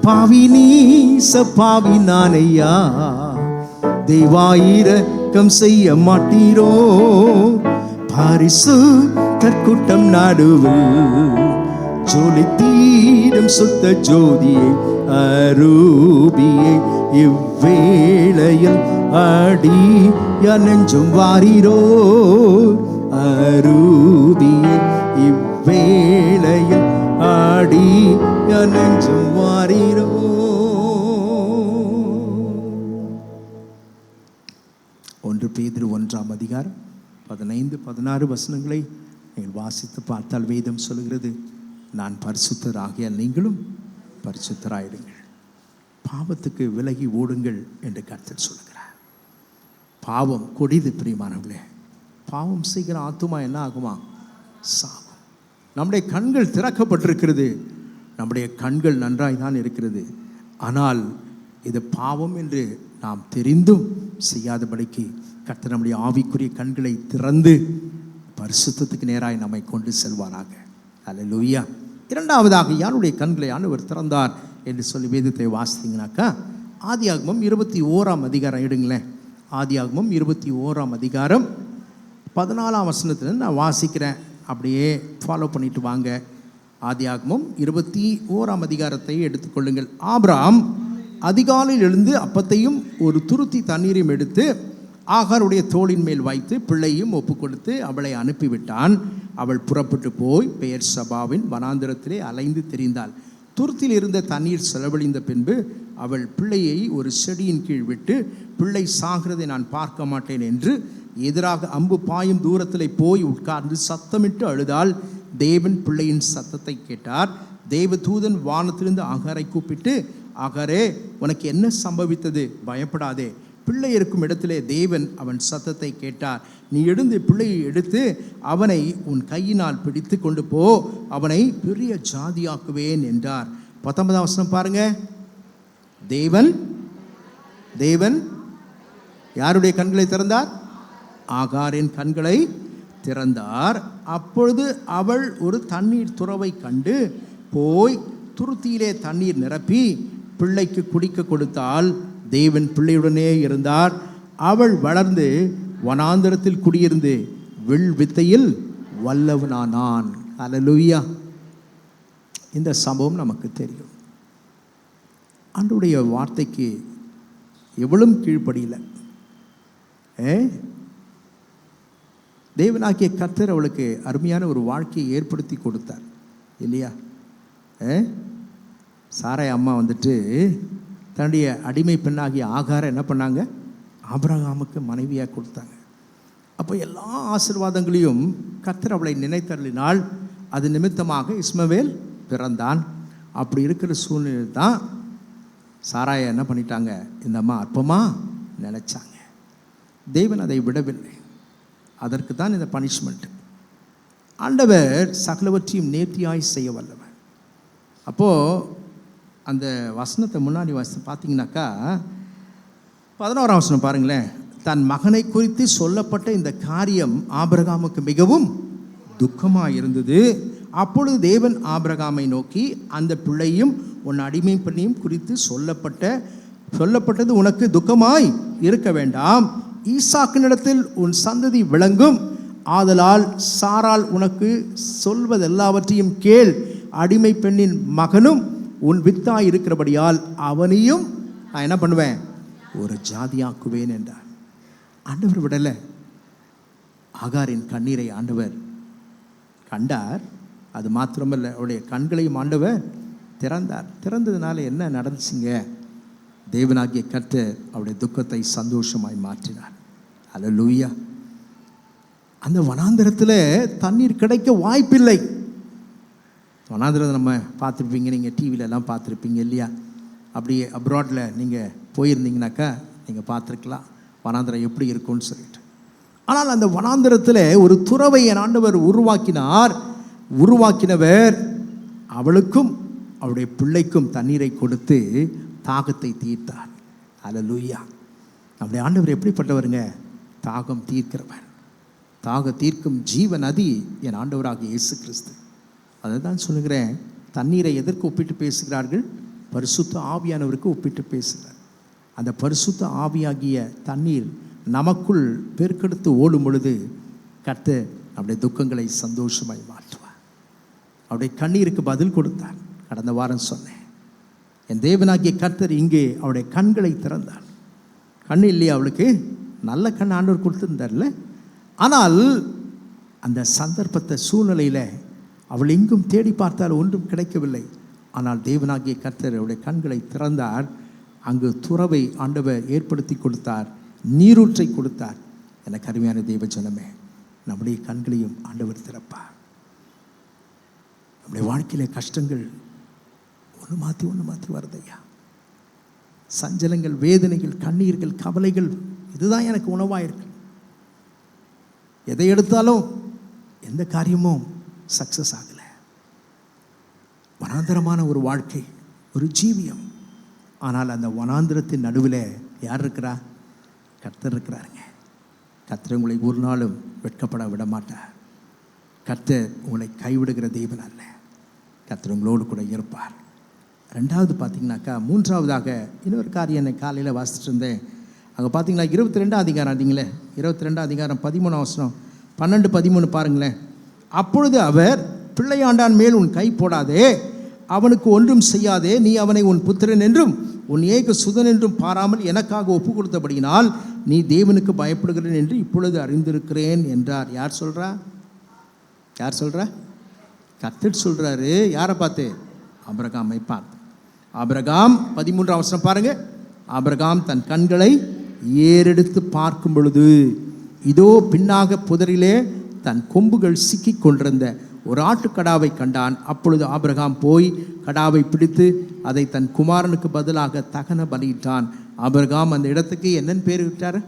பாவி நீ சப்பாவி நானையா, தெய்வாயிரக்கம் செய்ய மாட்டீரோ. பரிசுத்தர் கூட்டம் நடுவில் ஜொலித்தீடும் சுத்த ஜோதியை அரூபியை, இவ்வேளையில் அடிய நெஞ்சும் வாரீரோ. அரூபியில் இவ்வேளையில் ஆடி நெஞ்சம் வாரீரோ. 1 பேதுரு 1ஆம் அதிகாரம் 15-16 வசனங்களை நீங்கள் வாசித்து பார்த்தால் வேதம் சொல்கிறது, நான் பரிசுத்தர் ஆகியால் நீங்களும் பரிசுத்தராயிடுங்கள், பாவத்துக்கு விலகி ஓடுங்கள் என்று கர்த்தர் சொல்கிறார். பாவம் கொடிது பிரியமானவர்களே. பாவம் செய்கிற ஆத்துமா என்ன ஆகுமா? சாகும். நம்முடைய கண்கள் திறக்கப்பட்டிருக்கிறது, நம்முடைய கண்கள் நன்றாய் தான் இருக்கிறது. ஆனால் இது பாவம் என்று நாம் தெரிந்தும் செய்யாதபடிக்கு கர்த்தர் நம்முடைய ஆவிக்குரிய கண்களை திறந்து பரிசுத்தத்துக்கு நேராய் நம்மை கொண்டு செல்வாராக. அல்லேலூயா. இரண்டாவதாக யாருடைய கண்களை ஆண்டவர் திறந்தார் என்று சொல்லி வேதத்தை வாசித்தீங்கன்னாக்கா, ஆதியாகமம் 21ஆம் அதிகாரம் எடுங்களேன். ஆதியாகமம் 21ஆம் அதிகாரம் 14ஆம் வசனத்தில் நான் வாசிக்கிறேன், அப்படியே ஃபாலோ பண்ணிட்டு வாங்க. ஆதியாகமம் 21ஆம் அதிகாரத்தை எடுத்துக்கொள்ளுங்கள். ஆபிரகாம் அதிகாலையில் எழுந்து அப்பத்தையும் ஒரு துருத்தி தண்ணீரையும் எடுத்து ஆகாருடைய தோளின் மேல் வைத்து பிள்ளையும் ஒப்பு கொடுத்து அவளை அனுப்பிவிட்டான். அவள் புறப்பட்டு போய் பெயர் சபாவின் வனாந்திரத்திலே அலைந்து திரிந்தாள். துருத்தில் இருந்த தண்ணீர் செலவழிந்த பின்பு அவள் பிள்ளையை ஒரு செடியின் கீழ் விட்டு, பிள்ளை சாகிறதை நான் பார்க்க மாட்டேன் என்று எதிராக அம்பு பாயும் தூரத்தில் போய் உட்கார்ந்து சத்தமிட்டு அழுதாள். தேவன் பிள்ளையின் சத்தத்தை கேட்டார். தேவதூதன் வானத்திலிருந்து ஆகாரை கூப்பிட்டு, ஆகாரே, உனக்கு என்ன சம்பவித்தது? பயப்படாதே, பிள்ளை இருக்கும் இடத்திலே தேவன் அவன் சத்தத்தை கேட்டார். நீ எழுந்து பிள்ளையை எடுத்து அவனை உன் கையினால் பிடித்து கொண்டு போ, அவனை பெரிய ஜாதியாக்குவேன் என்றார். 19ஆம் வசனம் பாருங்க. தேவன் யாருடைய கண்களை திறந்தார்? ஆகாரின் கண்களை திறந்தார். அப்பொழுது அவள் ஒரு தண்ணீர் துறவை கண்டு போய் துருத்தியிலே தண்ணீர் நிரப்பி பிள்ளைக்கு குடிக்க கொடுத்தால். தேவன் பிள்ளையுடனே இருந்தார். அவள் வளர்ந்து வனாந்தரத்தில் குடியிருந்து வில் வித்தையில் வல்லவனானான். அல்லேலூயா. இந்த சம்பவம் நமக்கு தெரியும். ஆண்டவருடைய வார்த்தைக்கு எவ்வளவு கீழ்ப்படியல. தேவனாகிய கர்த்தர் அவளுக்கு அருமையான ஒரு வாழ்க்கையை ஏற்படுத்தி கொடுத்தார் இல்லையா? சாராய் அம்மா வந்துட்டு தன்னுடைய அடிமை பெண்ணாகிய ஆகாரை என்ன பண்ணாங்க? ஆபிரகாமுக்கு மனைவியாக கொடுத்தாங்க. அப்போ எல்லா ஆசீர்வாதங்களையும் கர்த்தர் அவளை நினைத்தருளினால் அது நிமித்தமாக இஸ்மவேல் பிறந்தான். அப்படி இருக்கிற சூழ்நிலை தான் சாராயை என்ன பண்ணிட்டாங்க? இந்த அம்மா அற்பமாக நினைச்சாங்க. தேவன் அதை விடவில்லை. அதற்கு தான் இந்த பனிஷ்மெண்ட். ஆண்டவர் சகலவற்றையும் நேர்த்தியாய் செய்ய வல்லவர். அப்போது அந்த வசனத்தை முன்னாடி பார்த்தீங்கன்னாக்கா 11ஆம் வசனம் பாருங்களேன். தன் மகனை குறித்து சொல்லப்பட்ட இந்த காரியம் ஆபிரகாமுக்கு மிகவும் துக்கமாக இருந்தது. அப்பொழுது தேவன் ஆபிரகாமை நோக்கி, அந்த பிள்ளையும் உன் அடிமை பெண்ணையும் குறித்து சொல்லப்பட்டது உனக்கு துக்கமாய் இருக்க வேண்டாம். ஈசாக்கினிடத்தில் உன் சந்ததி விளங்கும். ஆதலால் சாரால் உனக்கு சொல்வதெல்லாவற்றையும் கேள். அடிமை பெண்ணின் மகனும் உன் வித்தாய் இருக்கிறபடியால் அவனையும் நான் என்ன பண்ணுவேன்? ஒரு ஜாதியாக்குவேன் என்றார். ஆண்டவர் விடலை. ஆகாரின் கண்ணீரை ஆண்டவர் கண்டார். அது மாத்திரமல்ல, அவருடைய கண்களையும் ஆண்டவர் திறந்தார். திறந்ததுனால என்ன நடந்துச்சுங்க? தேவனாகிய கர்த்தர் அவருடைய துக்கத்தை சந்தோஷமாய் மாற்றினார். அல்லேலூயா. அந்த வனாந்தரத்தில் தண்ணீர் கிடைக்க வாய்ப்பில்லை. வனாந்திரத்தை நம்ம பார்த்துருப்பீங்க, நீங்கள் டிவிலெலாம் பார்த்துருப்பீங்க இல்லையா? அப்படியே அப்ராடில் நீங்கள் போயிருந்தீங்கனாக்கா நீங்கள் பார்த்துருக்கலாம் வனாந்திரம் எப்படி இருக்கும்னு சொல்லிட்டு. ஆனால் அந்த வனாந்திரத்தில் ஒரு துறவை என் ஆண்டவர் உருவாக்கினவர் அவளுக்கும் அவருடைய பிள்ளைக்கும் தண்ணீரை கொடுத்து தாகத்தை தீர்த்தார். அல்லேலூயா. நம்முடைய ஆண்டவர் எப்படிப்பட்டவருங்க? தாகம் தீர்க்கிறவர். தாக தீர்க்கும் ஜீவ நதி என் ஆண்டவராகிய இயேசு கிறிஸ்து. அதை தான் சொல்லுகிறேன். தண்ணீரை எதற்கு ஒப்பிட்டு பேசுகிறார்கள்? பரிசுத்த ஆவியானவருக்கு ஒப்பிட்டு பேசுகிறார். அந்த பரிசுத்த ஆவியாகிய தண்ணீர் நமக்குள் பெருக்கெடுத்து ஓடும் பொழுது கர்த்தர் நம்முடைய துக்கங்களை சந்தோஷமாய் மாற்றுவார். அவருடைய கண்ணீருக்கு பதில் கொடுத்தார். கடந்த வாரம் சொன்னேன், என் தேவனாகிய கர்த்தர் இங்கே அவருடைய கண்களை திறந்தார். கண் இல்லையா அவளுக்கு? நல்ல கண் ஆண்டவர் கொடுத்துருந்தார்ல. ஆனால் அந்த சந்தர்ப்பத்தை சூழ்நிலையில் அவள் எங்கும் தேடி பார்த்தால் ஒன்றும் கிடைக்கவில்லை. ஆனால் தேவனாகிய கர்த்தர் அவருடைய கண்களை திறந்தார். அங்கு துறவை ஆண்டவர் ஏற்படுத்தி கொடுத்தார், நீரூற்றை கொடுத்தார். எனக்கு அருமையான தெய்வ ஜனமே, நம்முடைய கண்களையும் ஆண்டவர் திறப்பார். நம்முடைய வாழ்க்கையில் கஷ்டங்கள் ஒன்று மாற்றி வருதையா, சஞ்சலங்கள், வேதனைகள், கண்ணீர்கள், கவலைகள், இதுதான் எனக்கு உணவாக இருக்கு. எதை எடுத்தாலும் எந்த காரியமும் சக்ஸஸ் ஆகலை. வனாந்தரமான ஒரு வாழ்க்கை, ஒரு ஜீவியம். ஆனால் அந்த வனாந்திரத்தின் நடுவில் யார் இருக்கிறா? கர்த்தர் இருக்கிறாருங்க. கர்த்தர் உங்களை ஒரு நாளும் வெட்கப்பட விட மாட்டார். கர்த்தர் உங்களை கைவிடுகிற தெய்வன் அல்ல. கர்த்தர் உங்களோடு கூட இருப்பார். ரெண்டாவது பார்த்தீங்கன்னாக்கா, மூன்றாவதாக இன்னொரு காரியம் என்னை காலையில் வாசிச்சுட்டு இருந்தேன். அங்கே பார்த்தீங்கன்னா 22 அதிகாரம், அதிங்களே 22 அதிகாரம் 13 வசனம், 12, 13 பாருங்களேன். அப்பொழுது அவர், பிள்ளையாண்டான் மேல் உன் கை போடாதே, அவனுக்கு ஒன்றும் செய்யாதே, நீ அவனை உன் புத்திரன் என்றும் உன் ஏக சுதன் என்றும் பாராமல் எனக்காக ஒப்பு கொடுத்தபடியினால் நீ தேவனுக்கு பயப்படுகிறேன் என்று இப்பொழுது அறிந்திருக்கிறேன் என்றார். யார் சொல்கிறா? யார் சொல்கிறா? கர்த்தர் சொல்கிறாரு. யாரை பார்த்து? ஆபிரகாமை பார்த்து. ஆபிரகாம் 13 வசனம் பாருங்க. ஆபிரகாம் தன் கண்களை ஏறெடுத்து பார்க்கும் பொழுது இதோ பின்னாக புதரிலே தன் கொம்புகள் சிக்கி கொண்டிருந்த ஒரு ஆட்டுக்கடாவை கண்டான். அப்பொழுது ஆபிரகாம் போய் கடாவை பிடித்து அதை தன் குமாரனுக்கு பதிலாக தகன பலியிட்டான். ஆபிரகாம் அந்த இடத்துக்கு என்னன்னு பேர் விட்டார்?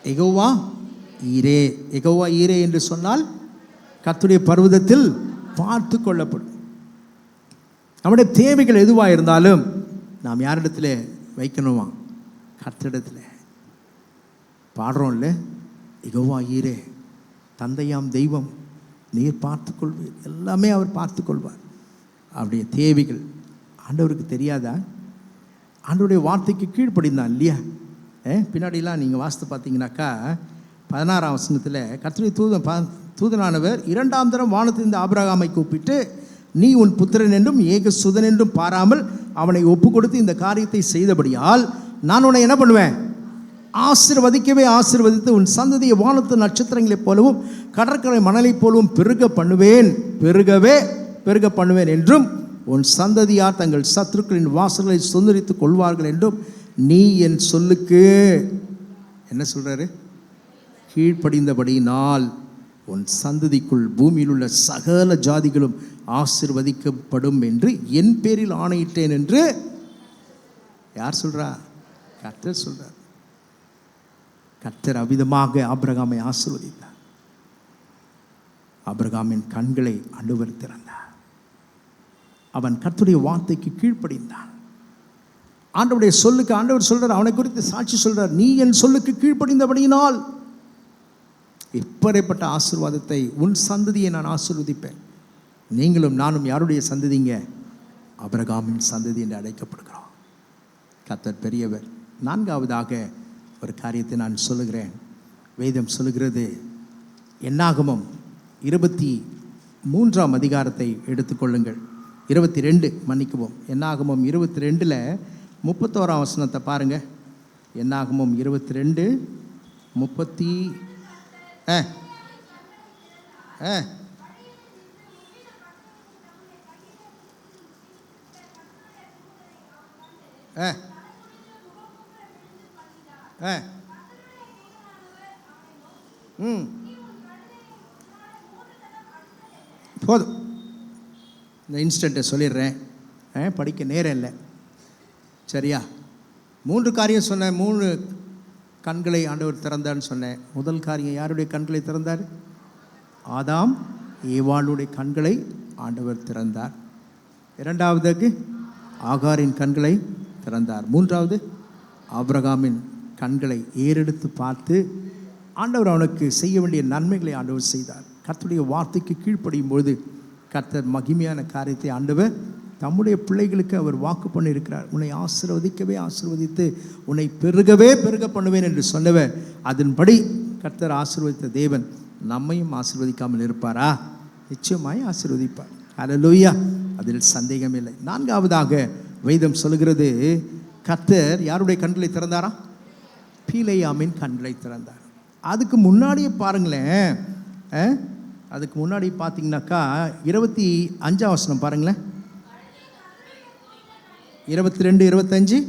யெகோவா ஈரே. யெகோவா ஈரே என்று சொன்னால் கர்த்தருடைய பர்வதத்தில் பார்த்து கொள்ளப்படும். நம்முடைய தேவைகள் எதுவாக இருந்தாலும் நாம் யாரிடத்துல வைக்கணுமா? கர்த்தரிடத்தில். பாடுறோம்ல, யெகோவா ஈரே, தந்தையாம் தெய்வம், நீர் பார்த்து கொள்வீர், எல்லாமே அவர் பார்த்து கொள்வார். அவருடைய தேவைகள் ஆண்டவருக்கு தெரியாதா? ஆண்டவருடைய வார்த்தைக்கு கீழ்ப்படிந்தான் இல்லையா? பின்னாடிலாம் நீங்கள் வாசித்து பார்த்தீங்கன்னாக்கா 16 வசனத்தில் கர்த்தருடைய தூதனானவர் 2ஆம் தரம் வானத்திலிருந்து ஆபிரகாமை கூப்பிட்டு, நீ உன் புத்திரன் என்றும் ஏக சுதன் என்றும் பாராமல் அவனை ஒப்பு கொடுத்து இந்த காரியத்தை செய்தபடியால் நான் உன்னை என்ன பண்ணுவேன்? ஆசீர்வதிக்கவே ஆசீர்வதித்து உன் சந்ததியை வானத்து நட்சத்திரங்களைப் போலவும் கடற்கரை மணலைப் போலவும் பெருக பண்ணுவேன் என்றும் உன் சிநதியார் தங்கள் சத்துருக்களின் வாசல்களை சுதந்திரித்துக் கொள்வார்கள் என்றும் நீ என் சொல்லுக்கு என்ன சொல்றாரு? கீழ்ப்படிந்தபடியினால் உன் சந்ததிக்குள் பூமியில் உள்ள சகல ஜாதிகளும் ஆசீர்வதிக்கப்படும் என்று என் பேரில் ஆணையிட்டேன் என்று யார் சொல்றா? கர்த்தர் சொல்றார். கர்த்தர் அவ்விதமாக ஆபிரகாமை ஆசீர்வதித்தார். ஆபிரகாமின் கண்களை ஆண்டவர் திறந்தார். அவன் கர்த்தருடைய வார்த்தைக்கு கீழ்ப்படிந்தான். ஆண்டவருடைய சொல்லுக்கு ஆண்டவர் சொல்றார், அவனை குறித்து சாட்சி சொல்றார், நீ என் சொல்லுக்கு கீழ்ப்படிந்தபடியினால் இப்படிப்பட்ட ஆசீர்வாதத்தை உன் சந்ததியை நான் ஆசீர்வதிப்பேன். நீங்களும் நானும் யாருடைய சந்ததிங்க? ஆபிரகாமின் சந்ததி என்று அழைக்கப்படுகிறோம். கர்த்தர் பெரியவர். நான்காவதாக ஒரு காரியத்தை நான் சொல்லுகிறேன். வேதம் சொல்லுகிறது, என்னாகமம் 23ஆம் அதிகாரத்தை எடுத்துக்கொள்ளுங்கள். 22 மன்னிக்குவோம். என்னாகமம் 22ல் 31ஆம் வசனத்தை பாருங்க. என்னாகமம் 22 30 போதும், இந்த இன்ஸ்டண்ட்டை சொல்லிடுறேன், படிக்க நேரம் இல்லை. சரியா? 3 காரியம் சொன்னேன். 3 கண்களை ஆண்டவர் திறந்தார்னு சொன்னேன். முதல் காரியம் யாருடைய கண்களை திறந்தார்? ஆதாம் ஏவாளுடைய கண்களை ஆண்டவர் திறந்தார். இரண்டாவதுக்கு ஆகாரின் கண்களை திறந்தார். மூன்றாவது ஆபிரகாமின் கண்களை ஏறெடுத்து பார்த்து ஆண்டவர் அவனுக்கு செய்ய வேண்டிய நன்மைகளை ஆண்டவர் செய்தார். கர்த்தருடைய வார்த்தைக்கு கீழ்ப்படியும் பொழுது கர்த்தர் மகிமையான காரியத்தை ஆண்டவர் தம்முடைய பிள்ளைகளுக்கு அவர் வாக்கு பண்ணியிருக்கிறார். உன்னை ஆசீர்வதிக்கவே ஆசீர்வதித்து உன்னை பெருகவே பெருக பண்ணுவேன் என்று சொன்னவர், அதன்படி கர்த்தர் ஆசீர்வதித்த தேவன் நம்மையும் ஆசீர்வதிக்காமல் இருப்பாரா? நிச்சயமாய் ஆசீர்வதிப்பார். அல்லேலூயா, அதில் சந்தேகம் இல்லை. நான்காவதாக வேதம் சொல்கிறது, கர்த்தர் யாருடைய கண்களை திறந்தாரா? பிலேயாமின் கண்களை திறந்தார். அதுக்கு முன்னாடியே பாருங்களேன், அதுக்கு முன்னாடி பார்த்தீங்கன்னாக்கா 25ஆம் வசனம் பாருங்களேன். 22, 25.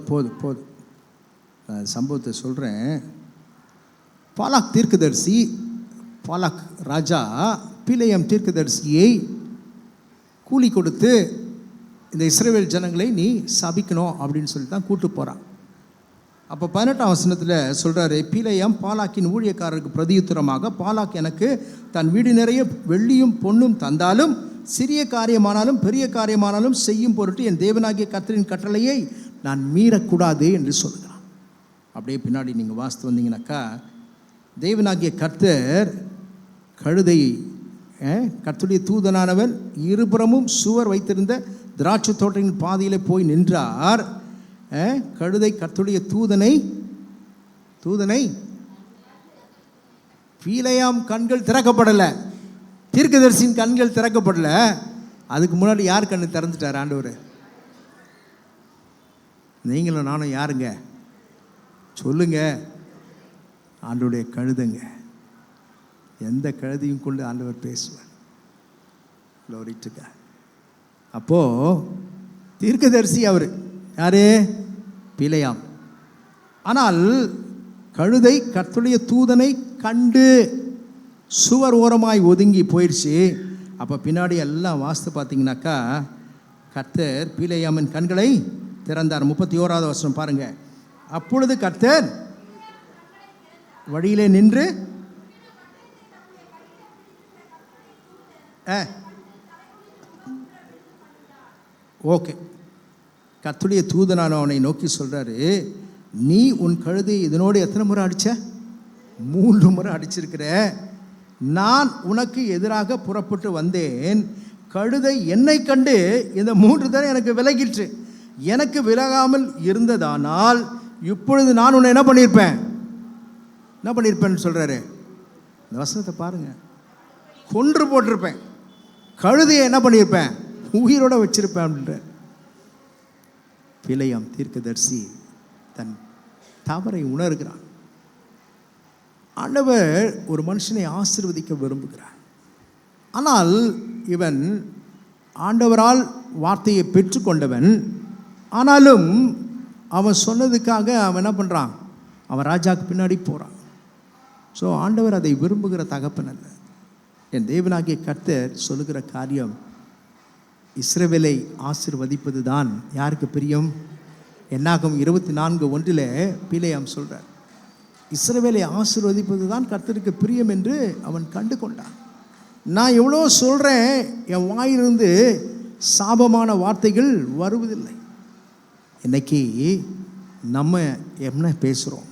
போதும் சம்பவத்தை சொல்கிறேன். பாலாக் தீர்க்கதரிசி, பாலாக் ராஜா பிலேயாம் தீர்க்கதரிசியை கூலி கொடுத்து இந்த இஸ்ரவேல் ஜனங்களை நீ சபிக்கணும் அப்படின்னு சொல்லி தான் கூட்டு போகிறான். அப்போ 18ஆம் வசனத்தில் சொல்கிறாரு, பிலேயாம் பாலாக்கின் ஊழியக்காரருக்கு பிரதியுத்தரமாக, பாலாக் எனக்கு தன் வீடு நிறைய வெள்ளியும் பொன்னும் தந்தாலும் சிறிய காரியமானாலும் பெரிய காரியமானாலும் செய்யும் பொருட்டு என் தேவனாகிய கர்த்தரின் கட்டளையை நான் மீறக்கூடாது என்று சொல்கிறான். அப்படியே பின்னாடி நீங்கள் வாசித்து வந்தீங்கன்னாக்கா, தேவனாகிய கர்த்தர் கழுதையை, கர்த்தருடைய தூதனானவர் இருபுறமும் சுவர் வைத்திருந்த திராட்சை தோட்டத்தின் பாதையில் போய் நின்றார். கழுதை கர்த்தருடைய தூதனை பிலேயாம் கண்கள் திறக்கப்படலை, தீர்க்கதரிசியின் கண்கள் திறக்கப்படலை. அதுக்கு முன்னாடி யார் கண்ணு திறந்துட்டார்? ஆண்டவர். நீங்களும் நானும் யாருங்க சொல்லுங்க? ஆண்டவருடைய கழுதைங்க. எந்த கழுதையும் கொண்டு ஆண்டவர் பேசுவார். அப்போது தீர்க்கதரிசி அவர் யாரு? பிலேயாம். ஆனால் கழுதை கர்த்தருடைய தூதனை கண்டு சுவர் ஓரமாய் ஒதுங்கி போயிடுச்சு. அப்போ பின்னாடி எல்லாம் வாஸ்து பார்த்தீங்கன்னாக்கா, கர்த்தர் பிலேயாமின் கண்களை திறந்தார். 31ஆவது வசனம் பாருங்க. அப்பொழுது கர்த்தர் வழியிலே நின்று ஓகே, கர்த்தருடைய தூதனான அவனை நோக்கி சொல்றாரு, நீ உன் கழுதை இதனோடு எத்தனை முறை அடிச்ச? 3 முறை அடிச்சிருக்கிற. நான் உனக்கு எதிராக புறப்பட்டு வந்தேன், கழுதை என்னை கண்டு இந்த 3 தடவை எனக்கு விலகிற்று. எனக்கு விலகாமல் இருந்ததானால் இப்பொழுது நான் உன்னை என்ன பண்ணியிருப்பேன்னு சொல்கிறாரு. இந்த வசனத்தை பாருங்கள். கொன்று போட்டிருப்பேன், கழுதையை என்ன பண்ணியிருப்பேன்? உயிரோட வச்சிருப்பேன் அப்படின்ற. பிலேயாம் தீர்க்கதரிசி தன் தவறை உணர்கிறான். ஆண்டவர் ஒரு மனுஷனை ஆசீர்வதிக்க விரும்புகிறார். ஆனால் இவன் ஆண்டவரால் வார்த்தையை பெற்றுக்கொண்டவன். ஆனாலும் அவன் சொன்னதுக்காக அவன் என்ன பண்ணுறான்? அவன் ராஜாவுக்கு பின்னாடி போகிறான். ஸோ ஆண்டவர் அதை விரும்புகிற தகப்பன் அல்ல. என் தேவனாகிய கர்த்தர் சொல்லுகிற காரியம், இஸ்ரவேலை ஆசீர்வதிப்பது தான் யாருக்கு பிரியம்? என்னாகும் 24:1 பிலேயாம் சொல்கிறார், இஸ்ரவேலை ஆசீர்வதிப்பது தான் கர்த்தருக்கு பிரியம் என்று அவன் கண்டு கொண்டான். நான் எவ்வளோ சொல்கிறேன், என் வாயிலிருந்து சாபமான வார்த்தைகள் வருவதில்லை. இன்னைக்கு நம்ம என்ன பேசுகிறோம்?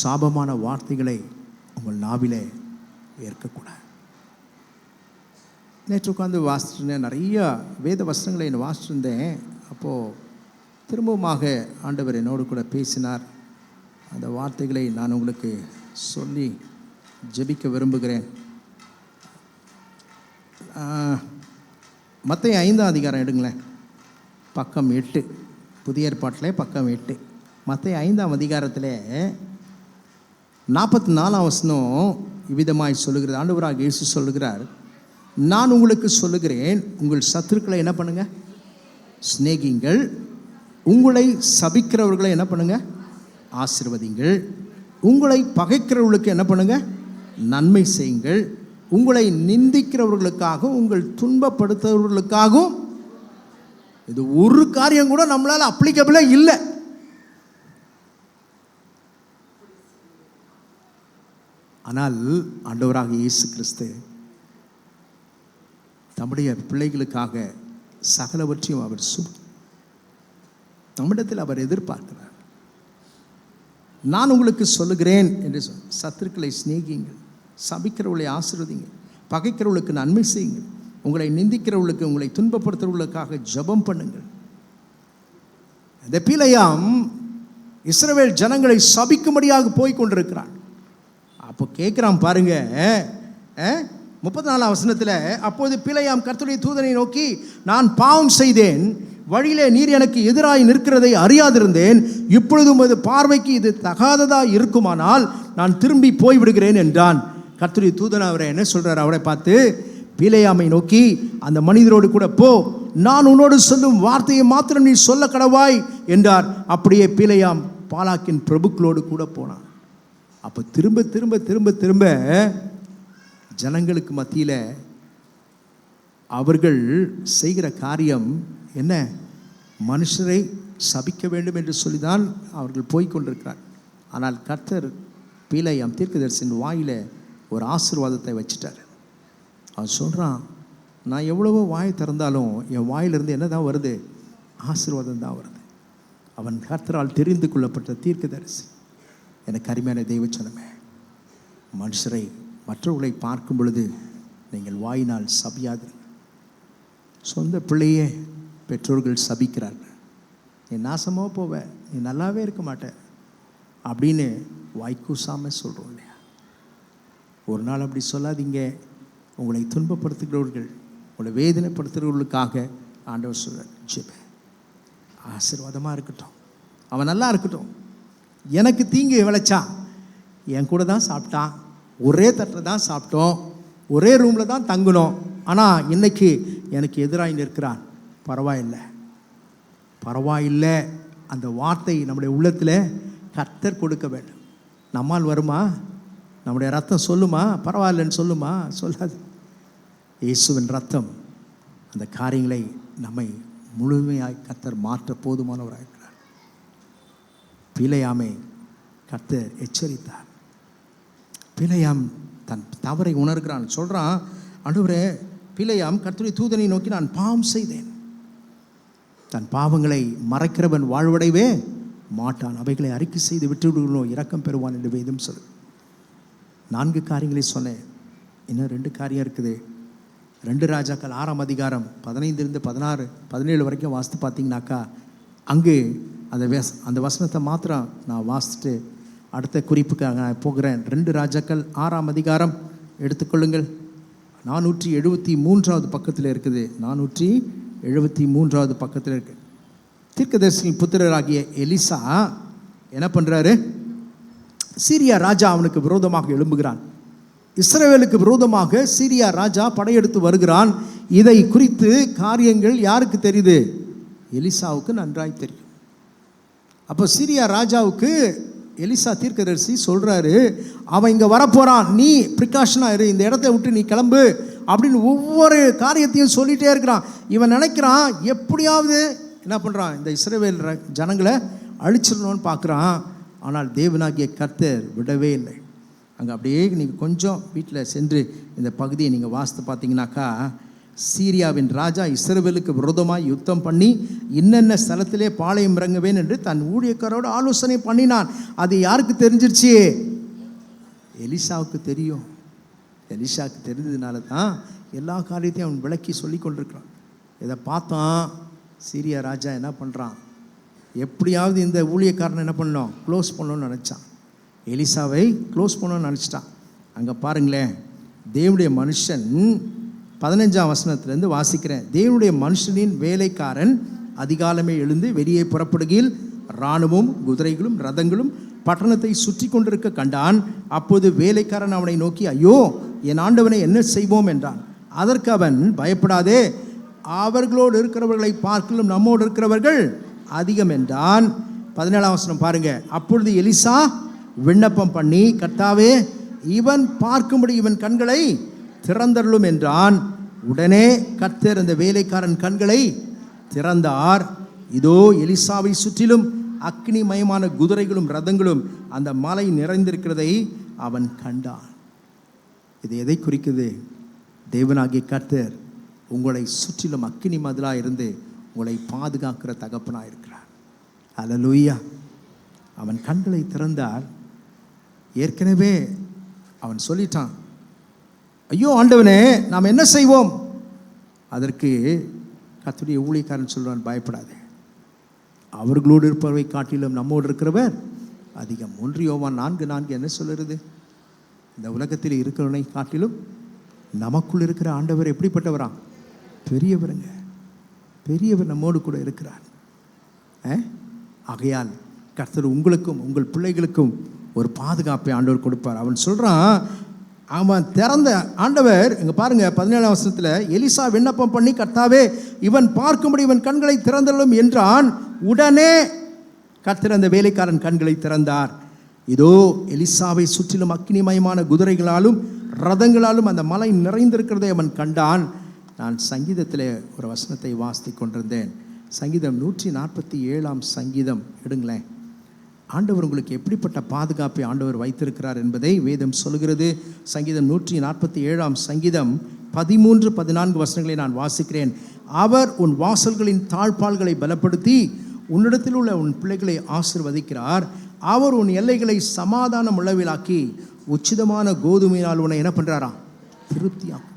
சாபமான வார்த்தைகளை உங்கள் நாவிலே ஏற்கக்கூடாது. நேற்று உட்காந்து வாசிச்சுருந்தேன், நிறைய வேத வசனங்களை நான் வாசிச்சுருந்தேன். அப்போது திரும்பவுமாக ஆண்டவர் என்னோடு கூட பேசினார். அந்த வார்த்தைகளை நான் உங்களுக்கு சொல்லி ஜெபிக்க விரும்புகிறேன். மத்தேயு 5ஆம் அதிகாரம் எடுங்களேன், பக்கம் 8. புதிய ஏற்பாட்டில் பக்கம் 8. மத்தேயு 5ஆம் அதிகாரத்தில் 44ஆம் வசனம் இவ்விதமாய் சொல்லுகிறது. ஆண்டவராக இயேசு சொல்லுகிறார், நான் உங்களுக்கு சொல்லுகிறேன், உங்கள் சத்துருக்களை என்ன பண்ணுங்க? சிநேகிங்கள். உங்களை சபிக்கிறவர்களை என்ன பண்ணுங்க? ஆசீர்வதிங்கள். உங்களை பகைக்கிறவர்களுக்கு என்ன பண்ணுங்க? நன்மை செய்யுங்கள். உங்களை நிந்திக்கிறவர்களுக்காகவும் உங்கள் துன்பப்படுத்துறவர்களுக்காகவும். இது ஒரு காரியம் கூட நம்மளால் அப்ளிகபிளாக இல்லை. ஆனால் ஆண்டவராக இயேசு கிறிஸ்து நம்முடைய பிள்ளைகளுக்காக சகலவற்றையும் அவர் நம்மிடத்தில் அவர் எதிர்பார்க்கிறார். நான் உங்களுக்கு சொல்லுகிறேன் என்று சத்துருக்களை சிநேகியுங்கள், சபிக்கிறவர்களை ஆசீர்வதிங்க, பகைக்கிறவர்களுக்கு நன்மை செய்யுங்கள், உங்களை நிந்திக்கிறவர்களுக்கு, உங்களை துன்பப்படுத்துறவர்களுக்காக ஜெபம் பண்ணுங்கள். இந்த பிலேயாம் இஸ்ரவேல் ஜனங்களை சபிக்கும்படியாக போய் கொண்டிருக்கிறான். அப்போ கேட்குறான் பாருங்க, 34 வசனத்தில், அப்போது பிலேயாம் கர்த்தருடைய தூதனை நோக்கி, நான் பாவம் செய்தேன், வழியிலே நீர் எனக்கு எதிராய் நிற்கிறதை அறியாதிருந்தேன், இப்பொழுதும் அது பார்வைக்கு இது தகாததாக இருக்குமானால் நான் திரும்பி போய்விடுகிறேன் என்றான். கர்த்தருடைய தூதன் அவரை என்ன சொல்றார், அவரை பார்த்து பிலேயாமை நோக்கி, அந்த மனிதரோடு கூட போ, நான் உன்னோடு சொல்லும் வார்த்தையை மாத்திரம் நீ சொல்ல கடவாய் என்றார். அப்படியே பிலேயாம் பாலாக்கின் பிரபுக்களோடு கூட போனான். அப்போ திரும்ப திரும்ப திரும்ப திரும்ப ஜனங்களுக்கு மத்தியில் அவர்கள் செய்கிற காரியம் என்ன, மனுஷரை சபிக்க வேண்டும் என்று சொல்லிதான் அவர்கள் போய்கொண்டிருக்கிறார். ஆனால் கர்த்தர் பிலேயாம் தீர்க்கதரிசியின் வாயில் ஒரு ஆசீர்வாதத்தை வச்சிட்டார். அவன் சொல்கிறான், நான் எவ்வளவோ வாய் திறந்தாலும் என் வாயிலிருந்து என்ன தான் வருது, ஆசீர்வாதம் தான் வருது. அவன் கர்த்தரால் தெரிந்து கொள்ளப்பட்ட தீர்க்கதரிசி. எனக்கு அருமையான தெய்வச்சனமே, மனுஷரை மற்றவர்களை பார்க்கும் பொழுது நீங்கள் வாயினால் சபியாதீர்கள். சொந்த பிள்ளையே பெற்றோர்கள் சபிக்கிறார்கள், நீ நாசமாக போவ, நீ நல்லாவே இருக்க மாட்ட அப்படின்னு வாய்க்கூசாமல் சொல்கிறோம் இல்லையா? ஒரு நாள் அப்படி சொல்லாதீங்க. உங்களை துன்பப்படுத்துகிறவர்கள், உங்களை வேதனைப்படுத்துகிறவர்களுக்காக ஆண்டவர் சொல்கிறார், ஜெப ஆசீர்வாதமாக இருக்கட்டும், அவன் நல்லா இருக்கட்டும். எனக்கு தீங்கு விளைச்சான், என் கூட தான் சாப்பிட்டான், ஒரே தட்டில் தான் சாப்பிட்டோம், ஒரே ரூமில் தான் தங்கினோம், ஆனால் இன்னைக்கு எனக்கு எதிராக நிற்கிறான், பரவாயில்லை பரவாயில்லை. அந்த வார்த்தை நம்முடைய உள்ளத்தில் கர்த்தர் கொடுக்க வேண்டும். நம்மால் வருமா? நம்முடைய ரத்தம் சொல்லுமா பரவாயில்லைன்னு சொல்லுமா? சொல்லாது. இயேசுவின் ரத்தம் அந்த காரியங்களை நம்மை முழுமையாய் கர்த்தர் மாற்ற போதுமானவராக இருக்கிறார். பிலேயாமை கர்த்தர் எச்சரித்தார். பிலேயாம் தன் தவறை உணர்கிறான். சொல்கிறான், ஆண்டவரே, பிலேயாம் கர்த்தருடைய தூதனை நோக்கி, நான் பாவம் செய்தேன். தன் பாவங்களை மறைக்கிறவன் வாழ்வடைவே மாட்டான், அவைகளை அறிக்கை செய்து விட்டுவிடுகிறோம் இரக்கம் பெறுவான் என்று வேதம் சொல்லு. 4 காரியங்களை சொன்னேன், இன்னும் 2 காரியம் இருக்குது. 2 ராஜாக்கள் 6ஆம் அதிகாரம் 15 16 17 வரைக்கும் வாசித்து பார்த்தீங்கன்னாக்கா, அங்கு அந்த வசனத்தை மாத்திரம் நான் வாசிச்சுட்டு அடுத்த குறிப்புக்காக நான் போகிறேன். 2 ராஜாக்கள் 6ஆம் அதிகாரம் எடுத்துக்கொள்ளுங்கள். 473வது பக்கத்தில் இருக்குது. 473வது பக்கத்தில் இருக்குது. தீர்க்கதரிசியின் புத்திரராகிய எலிசா என்ன பண்ணுறாரு, சீரியா ராஜா அவனுக்கு விரோதமாக எழும்புகிறான். இஸ்ரவேலுக்கு விரோதமாக சீரியா ராஜா படையெடுத்து வருகிறான். இதை குறித்து காரியங்கள் யாருக்கு தெரியுது? எலிசாவுக்கு நன்றாய் தெரியும். அப்போ சீரியா ராஜாவுக்கு எலிசா தீர்க்கதரிசி சொல்கிறாரு, அவன் இங்கே வரப்போகிறான், நீ ப்ரிகாஷனாக இரு, இந்த இடத்த விட்டு நீ கிளம்பு அப்படின்னு ஒவ்வொரு காரியத்தையும் சொல்லிகிட்டே இருக்கிறான். இவன் நினைக்கிறான், எப்படியாவது என்ன பண்ணுறான், இந்த இஸ்ரவேல் ஜனங்களை அழிச்சிடணும்னு பார்க்குறான். ஆனால் தேவனாகிய கர்த்தர் விடவே இல்லை. அங்கே அப்படியே நீங்கள் கொஞ்சம் வீட்டில் சென்று இந்த பகுதியை நீங்கள் வாசித்து பார்த்தீங்கன்னாக்கா, சீரியாவின் ராஜா இஸ்ரவேலுக்கு விரோதமாக யுத்தம் பண்ணி இன்னென்ன ஸ்தலத்திலே பாளையம் இறங்குவேன் என்று தன் ஊழியக்காரோடு ஆலோசனை பண்ணினான். அது யாருக்கு தெரிஞ்சிருச்சு? எலிசாவுக்கு தெரியும். எலிசாவுக்கு தெரிஞ்சதுனால தான் எல்லா காரியத்தையும் அவன் விளக்கி சொல்லி கொண்டிருக்கிறான். இதை பார்த்தான் சீரியா ராஜா என்ன பண்ணுறான், எப்படியாவது இந்த ஊழியக்காரனை என்ன பண்ணோம், க்ளோஸ் பண்ணணும்னு நினச்சான். எலிசாவை க்ளோஸ் பண்ணணும்னு நினச்சிட்டான். அங்கே பாருங்களேன், தேவனுடைய மனுஷன் 15ஆம் வசனத்திலேருந்து வாசிக்கிறேன். தேவனுடைய மனுஷனின் வேலைக்காரன் அதிகாலமே எழுந்து வெளியே புறப்படுகையில் இராணுவமும் குதிரைகளும் ரதங்களும் பட்டணத்தை சுற்றி கொண்டிருக்க கண்டான். அப்போது வேலைக்காரன் அவனை நோக்கி, ஐயோ, என் ஆண்டவனை என்ன செய்வோம் என்றான். அதற்கு அவன், பயப்படாதே, அவர்களோடு இருக்கிறவர்களை பார்க்கலும் நம்மோடு இருக்கிறவர்கள் அதிகம் என்றான். 17ஆம் வசனம் பாருங்க. அப்பொழுது எலிசா விண்ணப்பம் பண்ணி, கர்த்தாவே, இவன் பார்க்கும்படி இவன் கண்களை திறந்தருளும் என்றான். உடனே கர்த்தர் அந்த வேலைக்காரன் கண்களை திறந்தார். இதோ எலிசாவை சுற்றிலும் அக்னிமயமான குதிரைகளும் ரதங்களும் அந்த மலை நிறைந்திருக்கிறதை அவன் கண்டான். இது எதை குறிக்குது? தேவனாகிய கர்த்தர் உங்களை சுற்றிலும் அக்கினி மதிலாக இருந்து உங்களை பாதுகாக்கிற தகப்பனாக இருக்கிறார். அல்லேலூயா. அவன் கண்களை திறந்தார். ஏற்கனவே அவன் சொல்லிட்டான், ஐயோ ஆண்டவனே நாம் என்ன செய்வோம்? அதற்கு கர்த்தருடைய ஊழியக்காரன் சொல்றான், பயப்படாதே, அவர்களோடு இருப்பவரை காட்டிலும் நம்மோடு இருக்கிறவர் அதிகம். 1 யோவான் 4:4 என்ன சொல்லுறது? இந்த உலகத்தில் இருக்கிறவனை காட்டிலும் நமக்குள் இருக்கிற ஆண்டவர் எப்படிப்பட்டவரா? பெரியவருங்க. பெரியவர் நம்மோடு கூட இருக்கிறார். ஆகையால் கர்த்தர் உங்களுக்கும் உங்கள் பிள்ளைகளுக்கும் ஒரு பாதுகாப்பை ஆண்டவர் கொடுப்பார். அவன் சொல்றான், அவன் திறந்த ஆண்டவர் இங்கே பாருங்க 17ஆம் வசனத்தில், எலிசா விண்ணப்பம் பண்ணி, கர்த்தாவே இவன் பார்க்கும்படி இவன் கண்களை திறந்தள்ளும் என்றான். உடனே கர்த்தர் அந்த வேலைக்காரன் கண்களை திறந்தார். இதோ எலிசாவை சுற்றிலும் அக்கினிமயமான குதிரைகளாலும் ரதங்களாலும் அந்த மலை நிறைந்திருக்கிறதை அவன் கண்டான். நான் சங்கீதத்தில் ஒரு வசனத்தை வாசித்து கொண்டிருந்தேன். சங்கீதம் 147ஆம் சங்கீதம் எடுங்களேன். ஆண்டவர் உங்களுக்கு எப்படிப்பட்ட பாதுகாப்பை ஆண்டவர் வைத்திருக்கிறார் என்பதை வேதம் சொல்கிறது. சங்கீதம் 147ஆம் சங்கீதம் 13-14 வசனங்களை நான் வாசிக்கிறேன். அவர் உன் வாசல்களின் தாழ்பால்களை பலப்படுத்தி உன்னிடத்தில் உள்ள உன் பிள்ளைகளை ஆசீர்வதிக்கிறார். அவர் உன் எல்லைகளை சமாதானம் உள்ளவிலாக்கி உச்சிதமான கோதுமையினால் உன்னை என்ன பண்றாராம்? திருப்தியாக்குகிறார்.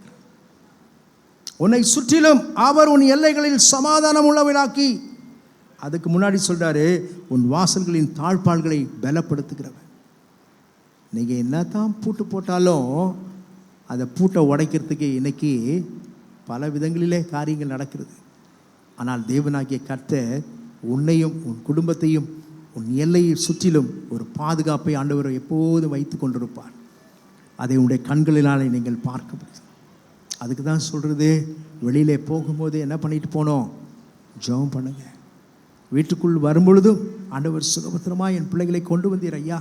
உன்னை சுற்றிலும் அவர் உன் எல்லைகளில் சமாதானம் உள்ளவிலாக்கி, அதுக்கு முன்னாடி சொல்றாரு, உன் வாசல்களின் தாழ்பால்களை பலப்படுத்துகிறவர். நீங்க என்னதான் பூட்டு போட்டாலும் அதை பூட்டை உடைக்கிறதுக்கு இன்னைக்கு பல விதங்களிலே காரியங்கள் நடக்கிறது. ஆனால் தேவனாகிய கர்த்தர் உன்னையும் உன் குடும்பத்தையும் உன் எல்லையை சுற்றிலும் ஒரு பாதுகாப்பை ஆண்டவர் எப்போதும் வைத்து கொண்டிருப்பார். அதை உன்னுடைய கண்களினாலே நீங்கள் பார்க்க முடியும். அதுக்கு தான் சொல்கிறது, வெளியிலே போகும்போது என்ன பண்ணிட்டு போனோம்? ஜெபம் பண்ணுங்க. வீட்டுக்குள் வரும்பொழுதும் ஆண்டவர் சுகபத்திரமாக என் பிள்ளைகளை கொண்டு வந்தீர் ஐயா.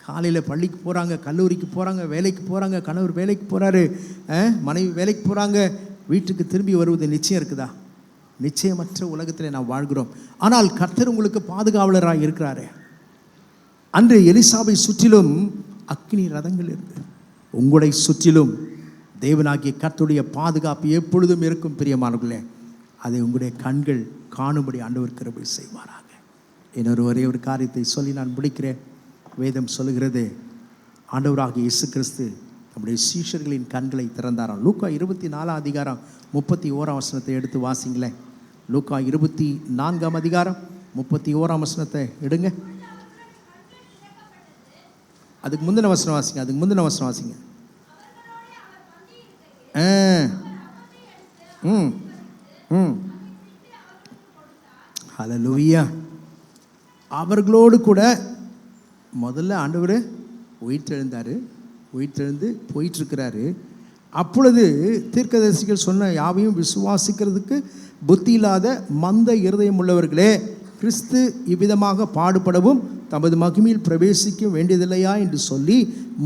காலையில் பள்ளிக்கு போகிறாங்க, கல்லூரிக்கு போகிறாங்க, வேலைக்கு போகிறாங்க, கணவர் வேலைக்கு போகிறாரு, மனைவி வேலைக்கு போகிறாங்க, வீட்டுக்கு திரும்பி வருவது நிச்சயம் இருக்குதா? நிச்சயமற்ற உலகத்தில் நாம் வாழ்கிறோம். ஆனால் கர்த்தர் உங்களுக்கு பாதுகாவலராக இருக்கிறாரே. அன்று எலிசாவை சுற்றிலும் அக்கினி ரதங்கள் இருக்கு. உங்களை சுற்றிலும் தேவனாகிய கர்த்தருடைய பாதுகாப்பு எப்பொழுதும் இருக்கும். பிரியமானவர்களே, அதை உங்களுடைய கண்கள் காணும்படி ஆண்டவர் கிருபை செய்வாராக. இன்னொரு ஒரே ஒரு காரியத்தை சொல்லி நான் முடிக்கிறேன். வேதம் சொல்லுகிறது, ஆண்டவராகிய இயேசு கிறிஸ்து நம்முடைய சீஷர்களின் கண்களை திறந்தாராம். லூக்கா 24ஆம் அதிகாரம் 31ஆம் வசனத்தை எடுத்து வாசிங்களேன். லூக்கா 24ஆம் அதிகாரம் 31ஆம் வசனத்தை எடுங்க. அதுக்கு முந்தின வசனம் வாசிங்க. ஹல்லேலூயா. அவர்களோடு கூட முதல்ல ஆண்டவர் உயிர்த்தெழுந்து போயிட்டுருக்கிறாரு. அப்பொழுது தீர்க்கதரிசிகள் சொன்ன யாவையும் விசுவாசிக்கிறதுக்கு புத்தி இல்லாத மந்த இருதயம் உள்ளவர்களே, கிறிஸ்து இவ்விதமாக பாடுபடவும் தமது மகிமையில் பிரவேசிக்க வேண்டியதில்லையா என்று சொல்லி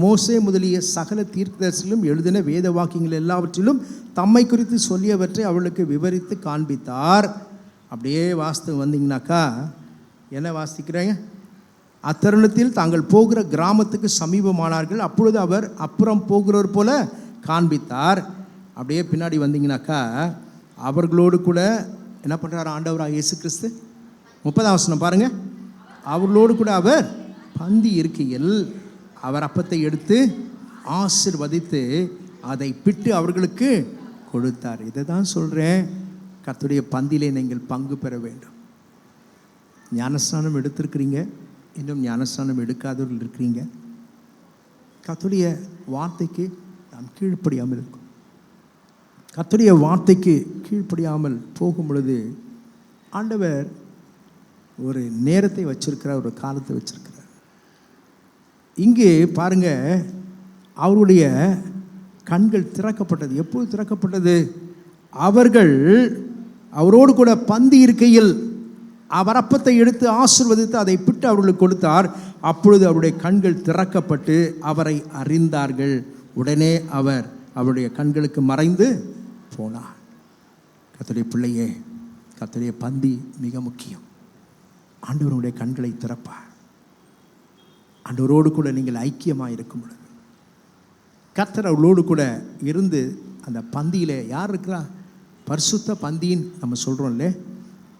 மோசே முதலிய சகல தீர்க்கதரிசிகளும் எழுதின வேத வாக்கியங்கள் எல்லாவற்றிலும் தம்மை குறித்து சொல்லியவற்றை அவளுக்கு விவரித்து காண்பித்தார். அப்படியே வாஸ்து வந்தீங்கன்னாக்கா என்ன வாசிக்கிறேங்க? அத்தருணத்தில் தாங்கள் போகிற கிராமத்துக்கு சமீபமானார்கள். அப்பொழுது அவர் அப்புறம் போகிறவர் போல காண்பித்தார். அப்படியே பின்னாடி வந்தீங்கன்னாக்கா அவர்களோடு கூட என்ன பண்ணுறாரு ஆண்டவராக இயேசு கிறிஸ்து? 30ஆம் வசனம் பாருங்க. அவர்களோடு கூட அவர் பந்தி இருக்கையில் அவர் அப்பத்தை எடுத்து ஆசீர்வதித்து அதை பிட்டு அவர்களுக்கு கொடுத்தார். இதை தான் சொல்கிறேன், கர்த்தருடைய பந்தியிலே நீங்கள் பங்கு பெற வேண்டும். ஞானஸ்நானம் எடுத்திருக்கிறீங்க, இன்னும் ஞானஸ்நானம் எடுக்காதவர்கள் இருக்கிறீங்க. கர்த்தருடைய வார்த்தைக்கு நாம் கீழ்ப்படியாமல் இருக்கும். கர்த்தருடைய வார்த்தைக்கு கீழ்ப்படியாமல் போகும் பொழுது ஆண்டவர் ஒரு நேரத்தை வச்சிருக்கிறார், ஒரு காலத்தை வச்சிருக்கிறார். இங்கே பாருங்க, அவருடைய கண்கள் திறக்கப்பட்டது. எப்போது திறக்கப்பட்டது? அவர்கள் அவரோடு கூட பந்தி இருக்கையில் அவர் அப்பத்தை எடுத்து ஆசீர்வதித்து அதை பிட்டு அவர்களுக்கு கொடுத்தார். அப்பொழுது அவருடைய கண்கள் திறக்கப்பட்டு அவரை அறிந்தார்கள். உடனே அவர் அவருடைய கண்களுக்கு மறைந்து போனார். கர்த்தருடைய பிள்ளையே, கர்த்தருடைய பந்தி மிக முக்கியம். ஆண்டவருடைய கண்களை திறப்பார். ஆண்டவரோடு கூட நீங்கள் ஐக்கியமாக இருக்கும் பொழுது கர்த்தர் அவளோடு கூட இருந்து அந்த பந்தியில் யார் இருக்கிறா? பரிசுத்த பந்தியின் நம்ம சொல்கிறோம்ல,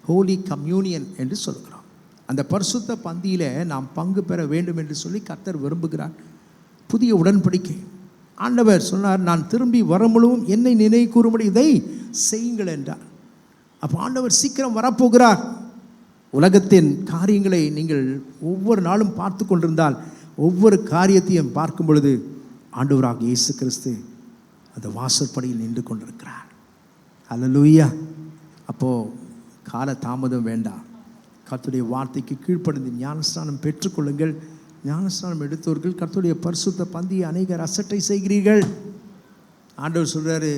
ஹோலி கம்யூனியன் என்று சொல்கிறோம். அந்த பரிசுத்த பந்தியில் நாம் பங்கு பெற வேண்டும் என்று சொல்லி கர்த்தர் விரும்புகிறார். புதிய உடன்படிக்கை. ஆண்டவர் சொன்னார், நான் திரும்பி வரும்பொழுதும் என்னை நினைவு கூறும்படி இதை செய்யுங்கள் என்றார். அப்போ ஆண்டவர் சீக்கிரம் வரப்போகிறார். உலகத்தின் காரியங்களை நீங்கள் ஒவ்வொரு நாளும் பார்த்து கொண்டிருந்தால், ஒவ்வொரு காரியத்தையும் பார்க்கும் பொழுது ஆண்டவராக இயேசு கிறிஸ்து அந்த வாசற்படியில் நின்று கொண்டிருக்கிறார். அல்லேலூயா. அப்போது கால தாமதம் வேண்டாம். கர்த்தருடைய வார்த்தைக்கு கீழ்ப்படிந்து ஞானஸ்நானம் பெற்றுக்கொள்ளுங்கள். ஞானஸ்நானம் எடுத்தவர்கள் கர்த்தருடைய பரிசுத்த பந்தியை அநேகர் அசட்டை செய்கிறீர்கள். ஆண்டவர் சொல்கிறாரு,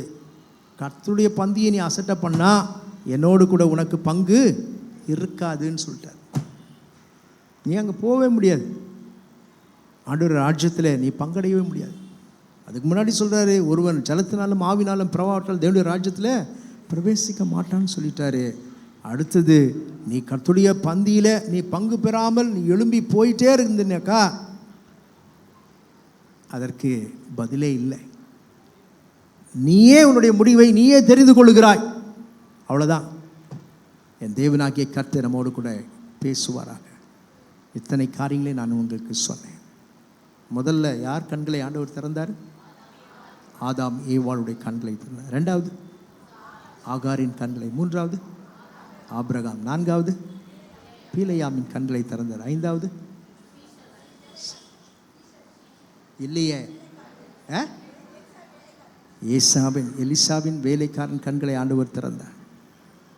கர்த்தருடைய பந்தியை நீ அசட்டை பண்ணால் என்னோடு கூட உனக்கு பங்கு இருக்காதுன்னு சொல்லிட்டார். நீ அங்கே போகவே முடியாது. ஆண்டவர் ராஜ்யத்தில் நீ பங்கடையவே முடியாது. அதுக்கு முன்னாடி சொல்கிறாரு, ஒருவன் ஜலத்தினாலும் ஆவினாலும் பிரவாகத்தால் தேவனுடைய ராஜ்யத்தில் பிரவேசிக்க மாட்டான்னு சொல்லிட்டாரு. அடுத்தது, நீ கர்த்தருடைய பந்தியில் நீ பங்கு பெறாமல் நீ எழும்பி போயிட்டே இருந்தீனாக்கா அதற்கு பதிலே இல்லை. நீயே உன்னுடைய முடிவை நீயே தெரிந்து கொள்ளுகிறாய். அவ்வளோதான். என் தேவனாகிய கர்த்தர் நம்மோடு கூட பேசுவாராக. இத்தனை காரியங்களை நான் உங்களுக்கு சொன்னேன். முதல்ல யார் கண்களை ஆண்டவர் திறந்தார்? ஆதாம் ஏவாளுடைய கண்களை திறந்தார். ரெண்டாவது ஆகாரின் கண்களை. மூன்றாவது ஆபிரகாம். நான்காவது பீலையாமின் கண்களை திறந்தார். ஐந்தாவது இல்லையே எலிசாவின் வேலைக்காரன் கண்களை ஆண்டவர் திறந்தார்.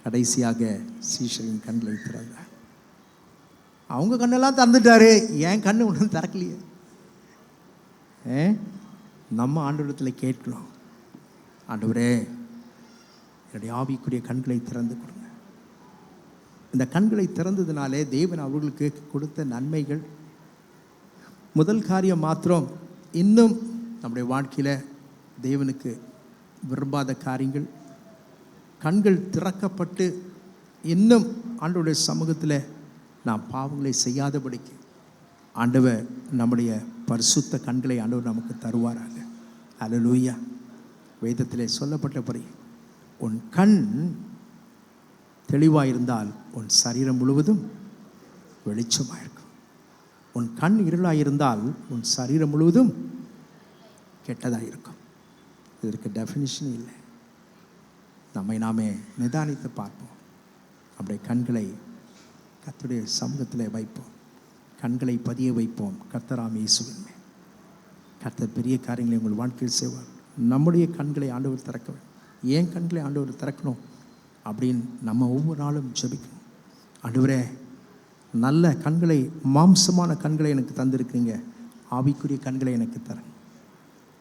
கடைசியாக சீஷரின் கண்களை திறந்தார். அவங்க கண்ணெல்லாம் திறந்துட்டாரு, என் கண்ணு ஒன்றும் திறக்கலையே. நம்ம ஆண்டவரிடத்தில் கேட்கணும், ஆண்டவரே என்னுடைய ஆவிக்குரிய கண்களை திறந்து கொடுங்க. இந்த கண்களை திறந்ததுனாலே தேவன் அவர்களுக்கு கொடுத்த நன்மைகள், முதல் காரியம் மாத்திரம், இன்னும் நம்முடைய வாழ்க்கையில் தேவனுக்கு விரும்பாத காரியங்கள், கண்கள் திறக்கப்பட்டு இன்னும் ஆண்டவருடைய சமூகத்தில் நாம் பாவங்களை செய்யாதபடிக்கு ஆண்டவர் நம்முடைய பரிசுத்த கண்களை ஆண்டவர் நமக்கு தருவாராக. அல்லேலூயா. வேதத்திலே சொல்லப்பட்டபடி உன் கண் தெளிவாக இருந்தால் உன் சரீரம் முழுவதும் வெளிச்சமாக இருக்கும். உன் கண் இருளாக இருந்தால் உன் சரீரம் முழுவதும் கெட்டதாக இருக்கும். இதற்கு டெஃபினிஷன் இல்லை. நம்மை நாமே நிதானித்து பார்ப்போம். நம்முடைய கண்களை கர்த்தருடைய சமூகத்தில் வைப்போம். கண்களை பதிய வைப்போம் கர்த்தராம் இயேசுவின் மேல். கர்த்தர் பெரிய காரியங்களை உங்கள் வாழ்க்கையில் செய்வார். நம்முடைய கண்களை ஆண்டவர் திறக்க வேண்டும். ஏன் கண்களை ஆண்டவர் திறக்கணும் அப்படின்னு நம்ம ஒவ்வொரு நாளும் ஜெபிக்கணும். ஆண்டவரே, நல்ல கண்களை, மாம்சமான கண்களை எனக்கு தந்திருக்கீங்க, ஆவிக்குரிய கண்களை எனக்கு தரேன்.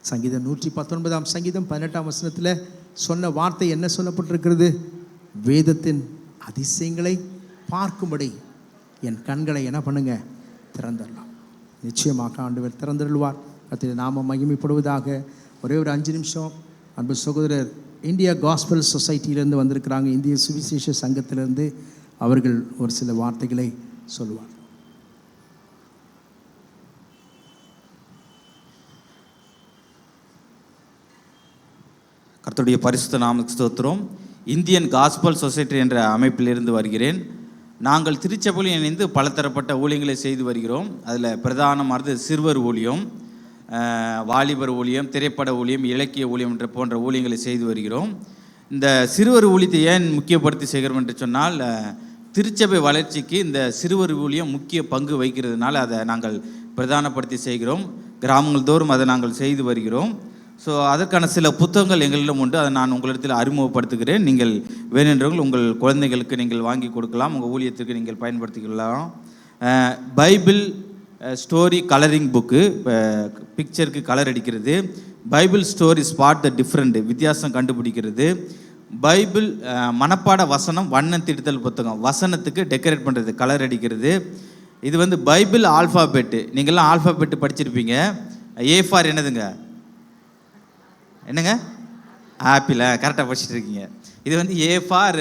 சங்கீதம் 119 சங்கீதம் 18 வசனத்தில் சொன்ன வார்த்தை என்ன சொல்லப்பட்டிருக்கிறது? வேதத்தின் அதிசயங்களை பார்க்கும்படி என் கண்களை என்ன பண்ணுங்க, திறந்துடலாம். நிச்சயமாக ஆண்டவர் திறந்துள்ளார். கர்த்தருடைய நாமம் மகிமைப்படுவதாக. ஒரே ஒரு 5 நிமிஷம் அன்பு சகோதரர் இந்தியா காஸ்பல் சொசைட்டியிலேருந்து வந்திருக்கிறாங்க, இந்திய சுவிசேஷ சங்கத்திலிருந்து. அவர்கள் ஒரு சில வார்த்தைகளை சொல்லுவார். கர்த்தருடைய பரிசுத்த நாமத்துக்கு ஸ்தோத்திரம். இந்தியன் காஸ்பல் சொசைட்டி என்ற அமைப்பிலிருந்து வருகிறேன். நாங்கள் திருச்சபையில் இணைந்து பலதரப்பட்ட ஊழியங்களை செய்து வருகிறோம். அதில் பிரதானமானது சிறுவர் ஊழியம், வாலிபர் ஊழியம், திரைப்பட ஊழியம், இலக்கிய ஊழியம் என்ற போன்ற ஊழியங்களை செய்து வருகிறோம். இந்த சிறுவர் ஊழியத்தை ஏன் முக்கியப்படுத்தி செய்கிறோம் என்று சொன்னால், திருச்சபை வளர்ச்சிக்கு இந்த சிறுவர் ஊழியம் முக்கிய பங்கு வகிக்கிறதுனால அதை நாங்கள் பிரதானப்படுத்தி செய்கிறோம். கிராமங்கள் தோறும் அதை நாங்கள் செய்து வருகிறோம். ஸோ அதற்கான சில புத்தகங்கள் எங்களிடம் உண்டு. அதை நான் உங்களிடத்தில் அறிமுகப்படுத்துகிறேன். நீங்கள் வேணுன்றவர்கள் உங்கள் குழந்தைகளுக்கு நீங்கள் வாங்கி கொடுக்கலாம், உங்கள் ஊழியத்திற்கு நீங்கள் பயன்படுத்திக்கலாம். பைபிள் ஸ்டோரி கலரிங் புக்கு, பிக்சருக்கு கலர் அடிக்கிறது. Bible story spot the different, வித்தியாசம் கண்டுபிடிக்கிறது. பைபிள் மனப்பாட வசனம் வண்ணம் திட்டத்தல் புத்தகம், வசனத்துக்கு டெக்கரேட் பண்ணுறது, கலர் அடிக்கிறது. இது பைபிள் ஆல்ஃபாபெட்டு. நீங்கள்லாம் ஆல்ஃபாபெட்டு படிச்சிருப்பீங்க. ஏ ஃபார் என்னதுங்க, என்னங்க, ஆப்பிள். கரெக்டாக படிச்சுட்டு இருக்கீங்க. இது A for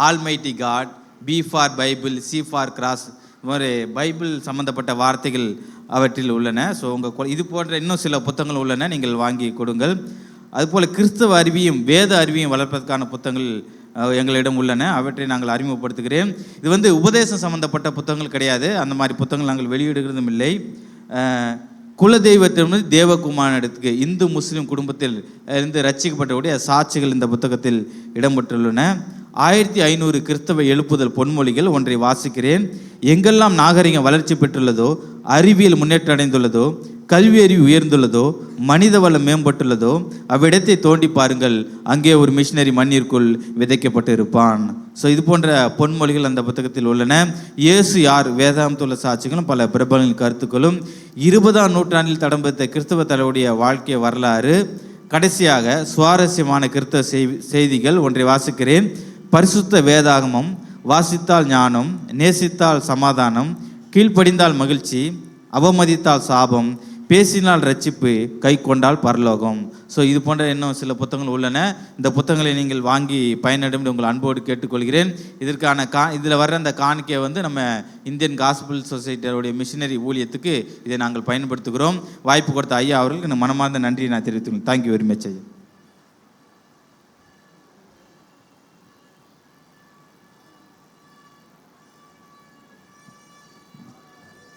almighty God, B for Bible, C for cross. இது மாதிரி பைபிள் சம்மந்தப்பட்ட வார்த்தைகள் அவற்றில் உள்ளன. ஸோ உங்கள் இது போன்ற இன்னும் சில புத்தகங்கள் உள்ளன, நீங்கள் வாங்கி கொடுங்கள். அதுபோல் கிறிஸ்தவ அறிவியும் வேத அறிவியும் வளர்ப்பதற்கான புத்தகங்கள் எங்களிடம் உள்ளன. அவற்றை நாங்கள் அறிமுகப்படுத்துகிறேன். இது உபதேசம் சம்பந்தப்பட்ட புத்தகங்கள் கிடையாது. அந்த மாதிரி புத்தகங்கள் நாங்கள் வெளியிடுகிறதும் இல்லை. குலதெய்வத்திலிருந்து தேவகுமாரனிடத்துக்கு இந்து முஸ்லீம் குடும்பத்தில் இருந்து ரட்சிக்கப்பட்டவுடைய சாட்சிகள் இந்த புத்தகத்தில் இடம்பெற்றுள்ளன. 1500 கிறிஸ்தவ எழுப்புதல் பொன்மொழிகள் ஒன்றை வாசிக்கிறேன். எங்கெல்லாம் நாகரிகம் வளர்ச்சி பெற்றுள்ளதோ, அறிவியல் முன்னேற்றம் அடைந்துள்ளதோ, கல்வி அறிவு உயர்ந்துள்ளதோ, மனித வளம் மேம்பட்டுள்ளதோ, அவ்விடத்தை தோண்டி பாருங்கள், அங்கே ஒரு மிஷினரி மண்ணிற்குள் விதைக்கப்பட்டு இருப்பான். ஸோ இது போன்ற பொன்மொழிகள் அந்த புத்தகத்தில் உள்ளன. இயேசு யார், வேதாந்தத்துள்ள சாட்சிகளும் பல பிரபலங்களின் கருத்துக்களும், 20ஆம் நூற்றாண்டில் தடம் பதித்த கிறிஸ்தவ தலைவருடைய வாழ்க்கை வரலாறு, கடைசியாக சுவாரஸ்யமான கிறிஸ்தவ செய்திகள் ஒன்றை வாசிக்கிறேன். பரிசுத்த வேதாகமம், வாசித்தால் ஞானம், நேசித்தால் சமாதானம், கீழ்ப்படிந்தால் மகிழ்ச்சி, அவமதித்தால் சாபம், பேசினால் ரட்சிப்பு, கை கொண்டால் பரலோகம். ஸோ இது போன்ற இன்னும் சில புத்தகங்கள் உள்ளன. இந்த புத்தகங்களை நீங்கள் வாங்கி பயனடைந்து உங்கள் அன்போடு கேட்டுக்கொள்கிறேன். இதற்கான இதில் வர்ற அந்த காணிக்கையை நம்ம இந்தியன் காஸ்பல் சொசைட்டியோடைய மிஷினரி ஊழியத்துக்கு இதை நாங்கள் பயன்படுத்துகிறோம். வாய்ப்பு கொடுத்த ஐயா அவர்களுக்கு எனக்கு மனமார்ந்த நன்றியை நான் தெரிவித்துக்கிறேன். தேங்க்யூ வெரி மச் ஐயா.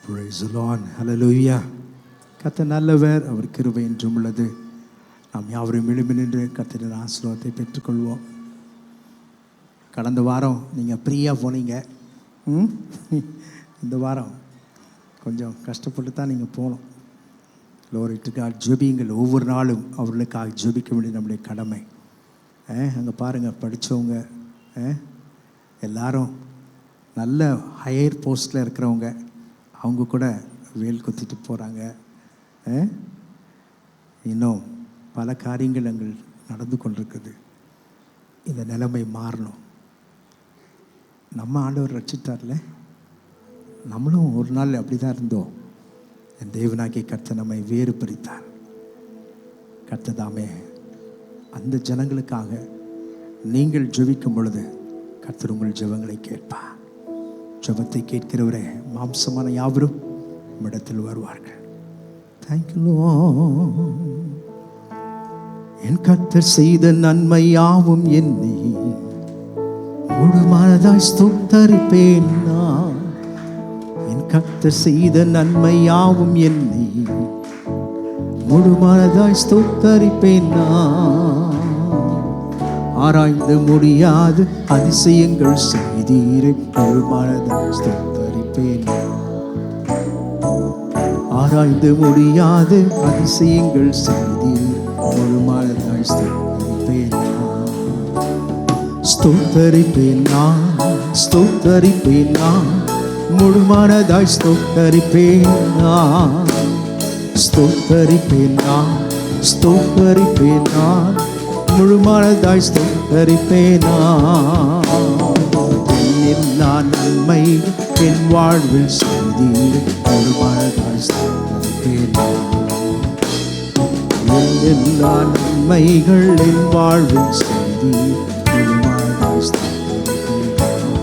Praise the Lord. Hallelujah. கர்த்தர் நல்லவர், அவர் கிருபை என்றும் உள்ளது. நாம் யாவரும் எழும்பி நின்று கர்த்தரின் ஆசீர்வாதத்தை பெற்றுக்கொள்வோம். கடந்த வாரம் நீங்கள் ஃப்ரீயாக போனீங்க. இந்த வாரம் கொஞ்சம் கஷ்டப்பட்டு தான் நீங்கள் போகணும். Glory to God. ஜெபியுங்கள். ஒவ்வொரு நாளும் அவர்களுக்காக ஜெபிக்க வேண்டிய நம்முடைய கடமை. அங்கே பாருங்கள், படித்தவங்க எல்லாரும் நல்ல ஹையர் போஸ்ட்டில் இருக்கிறவங்க, அவங்க கூட வேல் குத்திட்டு போகிறாங்க. இன்னும் பல காரியங்கள் அங்கே நடந்து கொண்டிருக்குது. இந்த நிலைமை மாறணும். நம்ம ஆண்டவர் ரட்சித்தார்ல, நம்மளும் ஒரு நாள் அப்படி தான் இருந்தோம். என் தேவனாகிய கர்த்தர் நம்மை வேறு பிரித்தார். கர்த்தர் தாமே அந்த ஜனங்களுக்காக நீங்கள் ஜெபிக்கும் பொழுது கர்த்தர் உங்கள் ஜெபங்களை கேட்பார். ஜெபத்தை கேட்கிறவரே, மாம்சமான யாவரும் இடத்தில் வருவார்கள். Thank you Lord. என் கர்த்தர் செய்த நன்மை யாவும் எண்ணி முழு மனதாய் ஸ்தோத்தரிப்பேன் நான். என் கர்த்தர் செய்த நன்மை யாவும் எண்ணி முழு மனதாய் ஸ்தோத்தரிப்பேன் நான். ஆராய்ந்து முடியாது அதிசயங்கள் செய்தீரே, முழு மனதாய் ஸ்தோத்தரிப்பேன். ஆராய்ந்து முடியாது அதிசயங்கள் செய்தீரே, முழு மனதாய் ஸ்தோத்தரிப்பேன். ஸ்தோத்தரிப்பேன் நான், ஸ்தோத்தரிப்பேன் நான், முழு மனதாய் ஸ்தோத்தரிப்பேன் நான். ஸ்தோத்தரிப்பேன் நான், ஸ்தோத்தரிப்பேன் நான், முழு மனதாய் ஸ்தோத்தரிப்பேன் நான். எல்லா நன்மை என் வாழ்வில் செய்தீர், முழு மனதாய் ஸ்தோத்தரிப்பேன் நான். எல்லா நன்மைகள் என் வாழ்வில் செய்தீர், முழு மனதாய் ஸ்தோத்தரிப்பேன் நான்.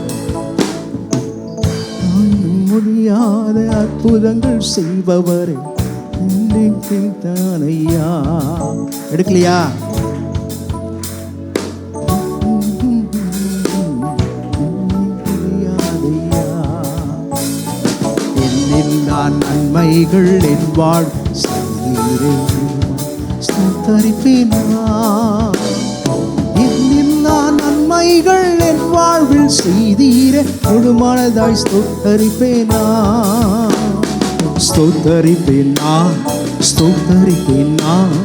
முடியாத அற்புதங்கள் செய்பவரே தானையா. எடுக்கலையா? நன்மைகள் என் வாழ் செய்தீரே, ஸ்தோத்தரிப்பேன் நான். எல்லா நன்மைகள் என் வாழ்வில் செய்தீரே, முழு மனதாய் ஸ்தோத்தரிப்பேன் நான். ஸ்தோத்தரிப்பேன் நான், ஸ்தோத்தரிப்பேன் நான்,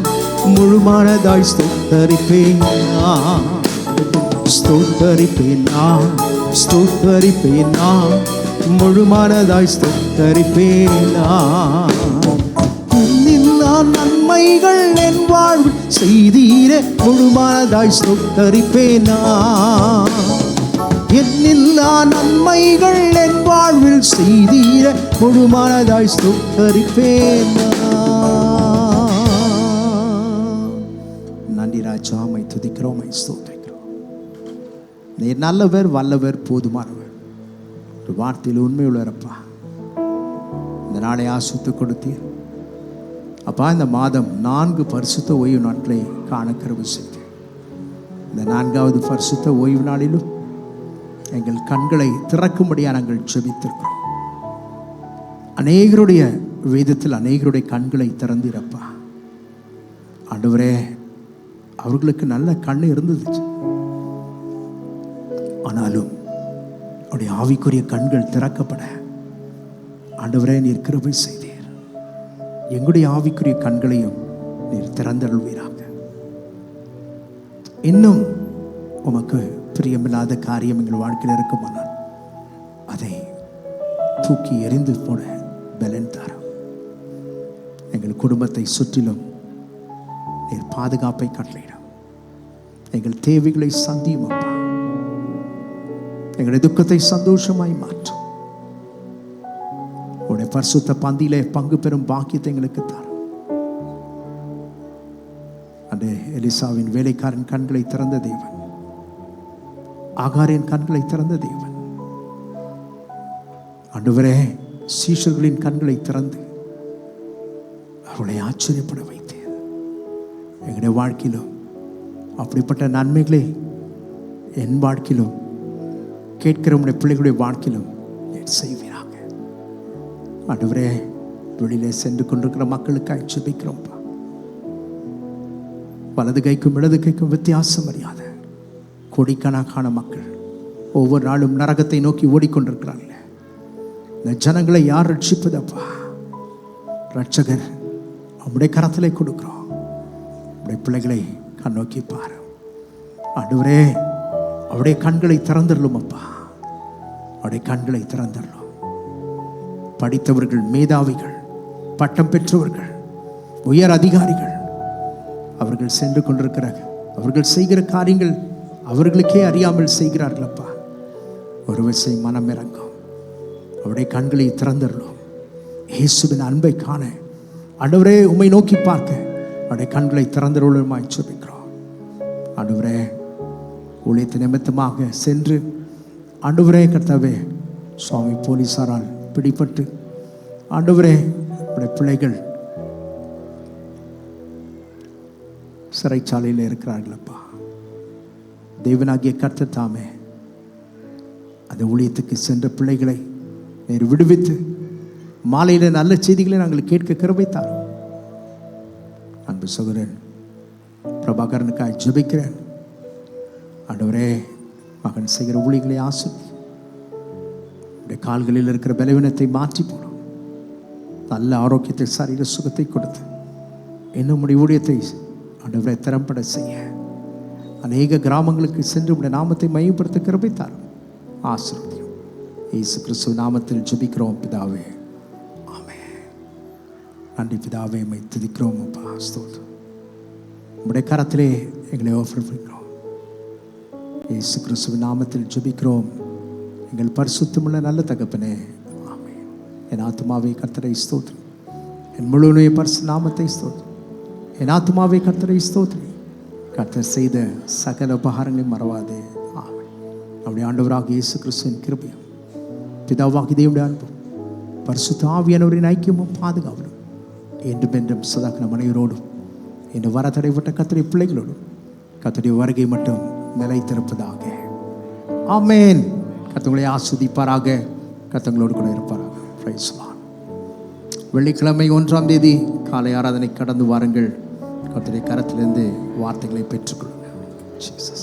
முழு மனதாய் ஸ்தோத்தரிப்பேன் நான். ஸ்தோத்தரிப்பேன் நான், ஸ்தோத்தரிப்பேன் நான், முழு மனதாய் ஸ்தோத்தரிப்பேன் நான். எல்லா நன்மைகள் என் வாழ்வில் செய்தீரே, முழு மனதாய் ஸ்தோத்தரிப்பேன் நான். எல்லா நன்மைகள் என் வாழ்வில் செய்தீரே, முழு மனதாய் ஸ்தோத்தரிப்பேன் நான். நன்றி ராஜா, மை துதிக்கிறோம், மை ஸ்தோத்திரிக்கிறோம். நீர் நல்லவர், வல்லவர், போதுமானவர். ஒரு வார்த்தையில் உண்மை உள்ளப்பா, இந்த நாளை ஆசித்து கொடுத்தீர் அப்பா. இந்த மாதம் 4 பரிசுத்த ஓய்வு நாட்களை காண கிருபை செய்தீர். இந்த 4வது பரிசுத்த ஓய்வு நாளிலும் எங்கள் கண்களை திறக்கும்படியாக நாங்கள் ஜெபித்திருக்கிறோம். அநேகருடைய வேதத்தில் அநேகருடைய கண்களை திறந்திருப்பா ஆண்டவரே. அவர்களுக்கு நல்ல கண் இருந்துச்சு, ஆனாலும் அவருடைய ஆவிக்குரிய கண்கள் திறக்கப்பட ஆண்டவரே நீர் கிருபை செய்தீர். எங்களுடைய ஆவிக்குரிய கண்களையும் நீர் திறந்தருள்வீராக. இன்னும் உமக்கு பிரியமில்லாத காரியம் எங்கள் வாழ்க்கையில் இருக்குமானால் அதை தூக்கி எறிந்து போட பலன் தாரும். எங்கள் குடும்பத்தை சுற்றிலும் நீர் பாதுகாப்பை கட்டளையிடும். எங்கள் தேவைகளை சந்தியும் அப்பா. எங்களுடைய துக்கத்தை சந்தோஷமாய் மாற்றும். உடைய பரிசுத்த பந்தியிலே பங்கு பெறும் பாக்கியத்தை எங்களுக்கு தாரும். அந்த எலிசாவின் வேலைக்காரன் கண்களை திறந்த தேவன், ஆகாரின் கண்களை திறந்த தேவன். ஆண்டவரே, சீஷர்களின் கண்களை திறந்து அவர்களை ஆச்சரியப்பட வைத்தேன். எங்களுடைய வாழ்க்கையிலும் அப்படிப்பட்ட நன்மைகளை என் வாழ்க்கையிலும் கேட்கிற உடைய பிள்ளைகளுடைய வாழ்க்கையிலும் செய்வீராக. ஆண்டவரே, வெளியிலே சென்று கொண்டிருக்கிற மக்களுக்காக ஜெபிக்கிறோம்ப்பா. வலது கைக்கும் இடது கைக்கும் வித்தியாசம் அறியாத கோடிக்கணக்கான மக்கள் ஒவ்வொரு நாளும் நரகத்தை நோக்கி ஓடிக்கொண்டிருக்கிறார்கள். இந்த ஜனங்களை யார் ரட்சிப்பதப்பா? ரட்சகர் அவருடைய கரத்திலே கொடுக்கிறோம். அவருடைய பிள்ளைகளை கண்ணோக்கி பாரு ஆண்டவரே. அவருடைய கண்களை திறந்துடலும் அப்பா. அவருடைய கண்களை திறந்துடலும். படித்தவர்கள், மேதாவிகள், பட்டம் பெற்றவர்கள், உயர் அதிகாரிகள், அவர்கள் சென்று கொண்டிருக்கிறார்கள். அவர்கள் செய்கிற காரியங்கள் அவர்களுக்கே அறியாமல் செய்கிறார்கள் அப்பா. ஒரு விஷயம் மனம் இறங்கும். அவருடைய கண்களை திறந்துடலும். இயேசுவின் அன்பை காண ஆண்டவரே உம்மை நோக்கி பார்க்க அவருடைய கண்களை திறந்துடலுமாய் ஜெபிக்கிறோம். ஆண்டவரே, ஊழியத்து நிமித்தமாக சென்று ஆண்டவரே கர்த்தாவே சுவாமி போலீசாரால் பிடிபட்டு ஆண்டவரே உடைய பிள்ளைகள் சிறைச்சாலையில் இருக்கிறார்களப்பா. தேவனாகிய கர்த்தர் தாமே அந்த ஊழியத்துக்கு சென்ற பிள்ளைகளை நீர் விடுவித்து மாலையில் நல்ல செய்திகளை நாங்கள் கேட்க கிருபை தாரும். அன்பு சகோதரன் பிரபாகரனுக்காக ஜெபிக்கிறேன். ஆண்டவரே, மகன் செய்கிற ஊழியர்களை ஆசிர்வதி. உடைய கால்களில் இருக்கிற பலவீனத்தை மாற்றி போடும். நல்ல ஆரோக்கியத்தை, சரீர சுகத்தை கொடுத்து இன்னும் உடைய ஊழியத்தை ஆண்டவரை திறம்பட செய்ய அநேக கிராமங்களுக்கு சென்று உடைய நாமத்தை மையப்படுத்த கிருபை தாரும். ஆசீர்வதியும். இயேசு கிறிஸ்துவ நாமத்தில் ஜெபிக்கிறோம் பிதாவே, ஆமென். நன்றி பிதாவே, உம்மை துதிக்கிறோம் அப்பா. ஸ்தோத்திரம். உம்முடைய கரத்திலே எங்களை ஒப்புவிக்கிறோம். இயேசு கிறிஸ்துவின் நாமத்தில் ஜெபிக்கிறோம் எங்கள் பரிசுத்தமுள்ள நல்ல தகப்பனே, ஆமென். என் ஆத்துமாவே கர்த்தரை ஸ்தோத்திரம். என் முழுவதும் பரிசு நாமத்தை ஸ்தோத்திரம். என் ஆத்துமாவே கர்த்தரை ஸ்தோத்திரி. கர்த்தர் செய்த சகல உபகாரங்களையும் மறவாதே, ஆமென். நம்முடைய ஆண்டவராக இயேசு கிறிஸ்துவின் கிருபையும் பிதாவாகி தேவனுடைய அன்பும் பரிசுத்த ஆவியானவரின் ஐக்கியமும் பாதுகாவலும் என்றும் என்றும் சதா நம் அனைவரோடும் இன்று வர தடைப்பட்ட கர்த்தருடைய பிள்ளைகளோடும் கர்த்தருடைய வருகை மட்டும் நிலைத்திருப்பதாக, ஆமென். கர்த்தர்களை ஆஸ்வதிப்பாராக. கர்த்தங்களோடு கூட இருப்பாராக. Price the Lord. வெள்ளிக்கிழமை 1ஆம் தேதி காலை ஆராதனை கடந்து வாருங்கள். கர்த்தருடைய கரத்திலிருந்து வார்த்தைகளை பெற்றுக்கொள்ளுங்கள். ஜீசஸ்.